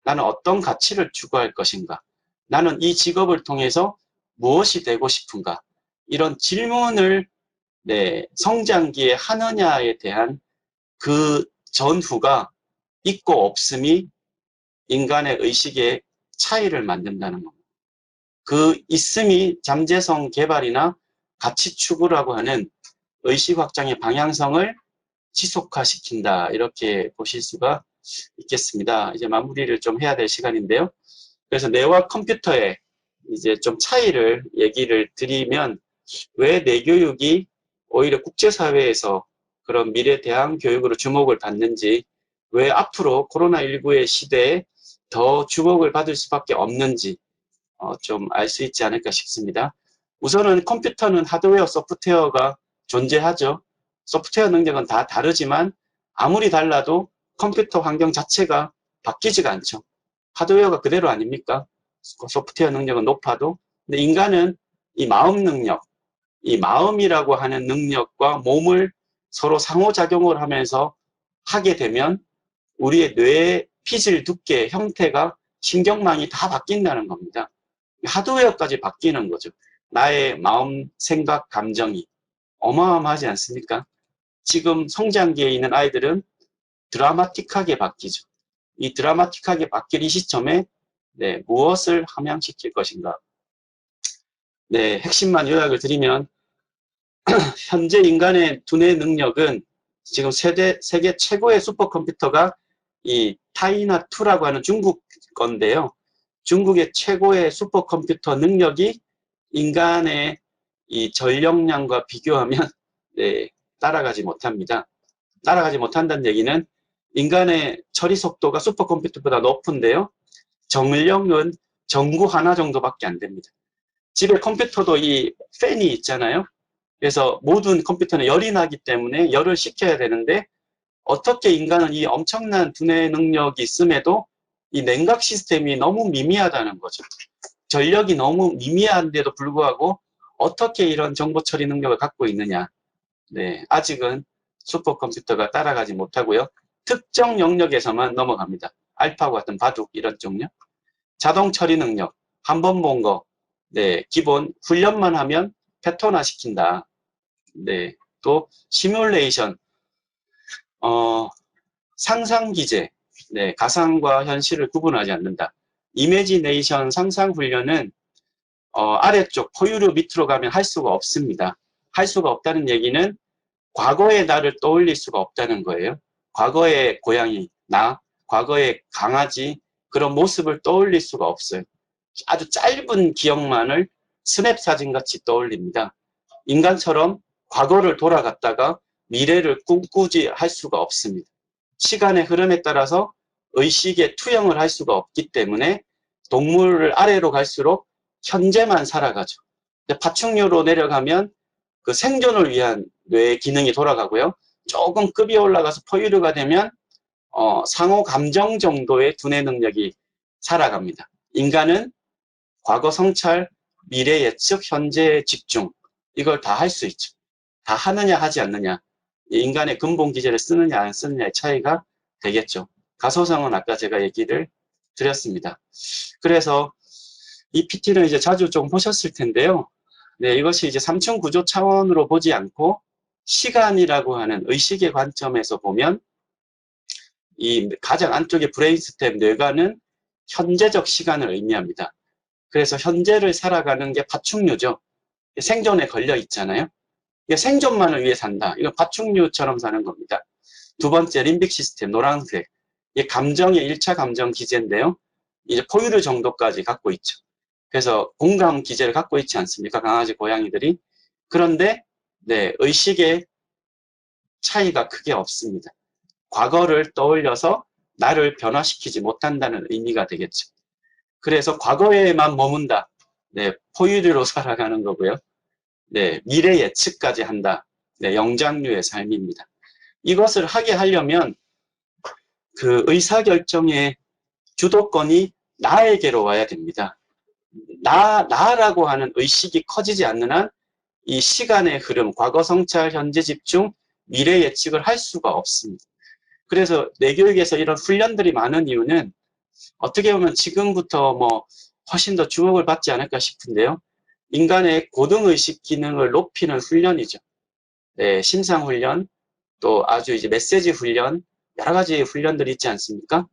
나는 어떤 가치를 추구할 것인가? 나는 이 직업을 통해서 무엇이 되고 싶은가? 이런 질문을 성장기에 하느냐에 대한 그 전후가 있고 없음이 인간의 의식의 차이를 만든다는 겁니다. 그 있음이 잠재성 개발이나 가치 추구라고 하는 의식 확장의 방향성을 지속화시킨다. 이렇게 보실 수가 있겠습니다. 이제 마무리를 좀 해야 될 시간인데요. 그래서 뇌와 컴퓨터의 이제 좀 차이를 얘기를 드리면 왜 뇌교육이 오히려 국제사회에서 그런 미래 대항 교육으로 주목을 받는지, 왜 앞으로 코로나19의 시대에 더 주목을 받을 수밖에 없는지 좀 알 수 있지 않을까 싶습니다. 우선은 컴퓨터는 하드웨어, 소프트웨어가 존재하죠. 소프트웨어 능력은 다 다르지만 아무리 달라도 컴퓨터 환경 자체가 바뀌지가 않죠. 하드웨어가 그대로 아닙니까? 소프트웨어 능력은 높아도. 근데 인간은 이 마음 능력, 이 마음이라고 하는 능력과 몸을 서로 상호작용을 하면서 하게 되면 우리의 뇌의 피질 두께, 형태가, 신경망이 다 바뀐다는 겁니다. 하드웨어까지 바뀌는 거죠. 나의 마음, 생각, 감정이 어마어마하지 않습니까? 지금 성장기에 있는 아이들은 드라마틱하게 바뀌죠. 이 드라마틱하게 바뀔 이 시점에 네, 무엇을 함양시킬 것인가. 네, 핵심만 요약을 드리면 현재 인간의 두뇌 능력은 지금 세계 최고의 슈퍼컴퓨터가 이 타이나2라고 하는 중국 건데요. 중국의 최고의 슈퍼컴퓨터 능력이 인간의 이 전력량과 비교하면 네, 따라가지 못합니다. 따라가지 못한다는 얘기는 인간의 처리 속도가 슈퍼컴퓨터보다 높은데요. 정력은 전구 하나 정도밖에 안 됩니다. 집에 컴퓨터도 이 팬이 있잖아요. 그래서 모든 컴퓨터는 열이 나기 때문에 열을 식혀야 되는데 어떻게 인간은 이 엄청난 두뇌 능력이 있음에도 이 냉각 시스템이 너무 미미하다는 거죠. 전력이 너무 미미한데도 불구하고 어떻게 이런 정보 처리 능력을 갖고 있느냐. 네, 아직은 슈퍼컴퓨터가 따라가지 못하고요. 특정 영역에서만 넘어갑니다. 알파고 같은 바둑 이런 종류. 자동 처리 능력, 한 번 본 거, 네, 기본 훈련만 하면 패턴화 시킨다. 네, 또 시뮬레이션, 상상 기제, 네, 가상과 현실을 구분하지 않는다. 이미지네이션 상상 훈련은 아래쪽 포유류 밑으로 가면 할 수가 없습니다. 할 수가 없다는 얘기는 과거의 나를 떠올릴 수가 없다는 거예요. 과거의 고양이, 나, 과거의 강아지, 그런 모습을 떠올릴 수가 없어요. 아주 짧은 기억만을 스냅 사진같이 떠올립니다. 인간처럼 과거를 돌아갔다가 미래를 꿈꾸지 할 수가 없습니다. 시간의 흐름에 따라서 의식의 투영을 할 수가 없기 때문에 동물을 아래로 갈수록 현재만 살아가죠. 파충류로 내려가면 그 생존을 위한 뇌의 기능이 돌아가고요. 조금 급이 올라가서 포유류가 되면 상호 감정 정도의 두뇌 능력이 살아갑니다. 인간은 과거 성찰, 미래 예측, 현재 집중, 이걸 다 할 수 있죠. 다 하느냐 하지 않느냐, 인간의 근본 기제를 쓰느냐 안 쓰느냐의 차이가 되겠죠. 가소성은 아까 제가 얘기를 드렸습니다. 그래서 이 PT는 이제 자주 좀 보셨을 텐데요. 네, 이것이 이제 3층 구조 차원으로 보지 않고 시간이라고 하는 의식의 관점에서 보면 이 가장 안쪽에 브레인스템 뇌가는 현재적 시간을 의미합니다. 그래서 현재를 살아가는 게 파충류죠. 생존에 걸려 있잖아요. 생존만을 위해 산다. 이건 파충류처럼 사는 겁니다. 두 번째 림빅 시스템 노란색. 이게 감정의 1차 감정 기제인데요. 이제 포유류 정도까지 갖고 있죠. 그래서 공감 기제를 갖고 있지 않습니까? 강아지, 고양이들이. 그런데 네, 의식의 차이가 크게 없습니다. 과거를 떠올려서 나를 변화시키지 못한다는 의미가 되겠죠. 그래서 과거에만 머문다. 네, 포유류로 살아가는 거고요. 네, 미래 예측까지 한다. 네, 영장류의 삶입니다. 이것을 하게 하려면 그 의사결정의 주도권이 나에게로 와야 됩니다. 나라고 하는 의식이 커지지 않는 한 이 시간의 흐름, 과거 성찰, 현재 집중, 미래 예측을 할 수가 없습니다. 그래서 뇌교육에서 이런 훈련들이 많은 이유는 어떻게 보면 지금부터 뭐 훨씬 더 주목을 받지 않을까 싶은데요. 인간의 고등의식 기능을 높이는 훈련이죠. 네, 심상훈련, 또 아주 이제 메시지 훈련, 여러 가지 훈련들이 있지 않습니까?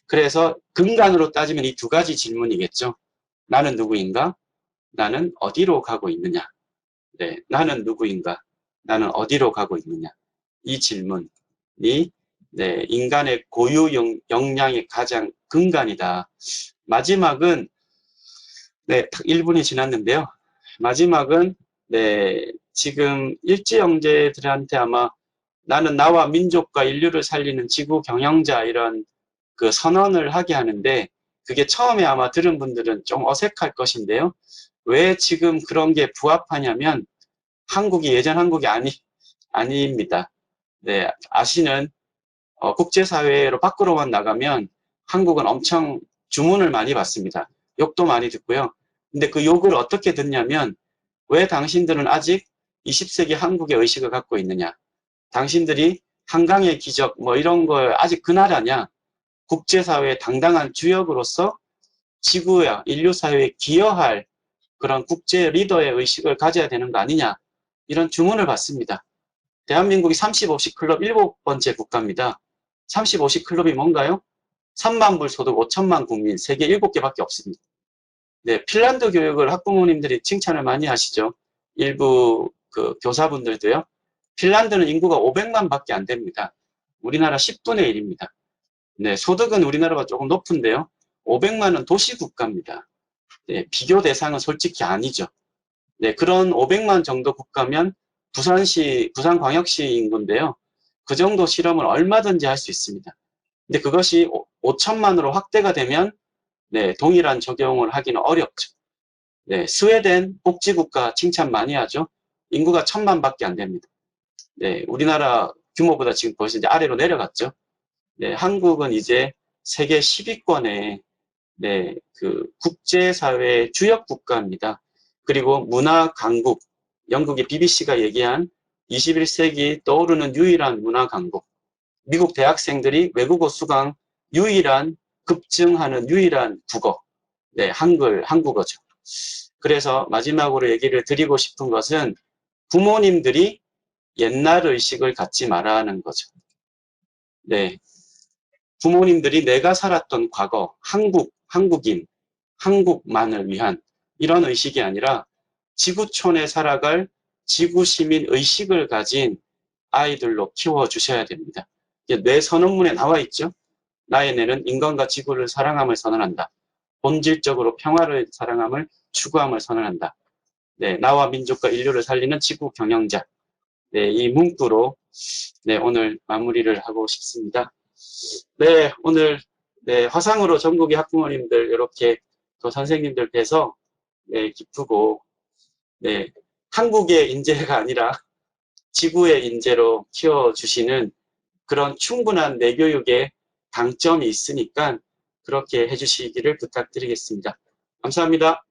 그래서 근간으로 따지면 이 두 가지 질문이겠죠. 나는 누구인가? 나는 어디로 가고 있느냐? 네, 나는 누구인가? 나는 어디로 가고 있느냐? 이 질문이 네, 인간의 고유 역량의 가장 근간이다. 마지막은 네, 1분이 지났는데요. 마지막은 네, 지금 일제형제들한테 아마 나는 나와 민족과 인류를 살리는 지구 경영자 이런 그 선언을 하게 하는데 그게 처음에 아마 들은 분들은 좀 어색할 것인데요. 왜 지금 그런 게 부합하냐면 한국이 예전 한국이 아닙니다. 네, 아시는 국제사회로 밖으로만 나가면 한국은 엄청 주문을 많이 받습니다. 욕도 많이 듣고요. 근데 그 욕을 어떻게 듣냐면, 왜 당신들은 아직 20세기 한국의 의식을 갖고 있느냐? 당신들이 한강의 기적 뭐 이런 걸 아직 그 나라냐? 국제사회의 당당한 주역으로서 지구야 인류 사회에 기여할 그런 국제 리더의 의식을 가져야 되는 거 아니냐? 이런 주문을 받습니다. 대한민국이 35시 클럽 7번째 국가입니다. 35시 클럽이 뭔가요? 3만 불 소득 5천만 국민, 세계 7개밖에 없습니다. 네, 핀란드 교육을 학부모님들이 칭찬을 많이 하시죠. 일부 그 교사분들도요. 핀란드는 인구가 500만 밖에 안 됩니다. 우리나라 10분의 1입니다. 네, 소득은 우리나라가 조금 높은데요. 500만은 도시국가입니다. 네, 비교 대상은 솔직히 아니죠. 네, 그런 500만 정도 국가면 부산시, 부산광역시 인구인데요. 그 정도 실험을 얼마든지 할 수 있습니다. 근데 그것이 5천만으로 확대가 되면 네, 동일한 적용을 하기는 어렵죠. 네, 스웨덴 복지국가 칭찬 많이 하죠. 인구가 1000만밖에 안 됩니다. 네, 우리나라 규모보다 지금 벌써 이제 아래로 내려갔죠. 네, 한국은 이제 세계 10위권에 네, 그 국제사회 주역 국가입니다. 그리고 문화 강국, 영국의 BBC가 얘기한 21세기 떠오르는 유일한 문화 강국. 미국 대학생들이 외국어 수강 유일한 급증하는 유일한 국어. 네, 한국어죠. 그래서 마지막으로 얘기를 드리고 싶은 것은 부모님들이 옛날 의식을 갖지 말아 하는 거죠. 네. 부모님들이 내가 살았던 과거, 한국인, 한국만을 위한 이런 의식이 아니라 지구촌에 살아갈 지구 시민 의식을 가진 아이들로 키워주셔야 됩니다. 뇌 선언문에 나와 있죠. 나의 뇌는 인간과 지구를 사랑함을 선언한다. 본질적으로 평화를 사랑함을 추구함을 선언한다. 네, 나와 민족과 인류를 살리는 지구 경영자. 네, 이 문구로 네, 오늘 마무리를 하고 싶습니다. 네, 오늘 네, 화상으로 전국의 학부모님들 이렇게 또 선생님들 뵈서 네, 기쁘고 네, 한국의 인재가 아니라 지구의 인재로 키워주시는 그런 충분한 내교육의 강점이 있으니까 그렇게 해주시기를 부탁드리겠습니다. 감사합니다.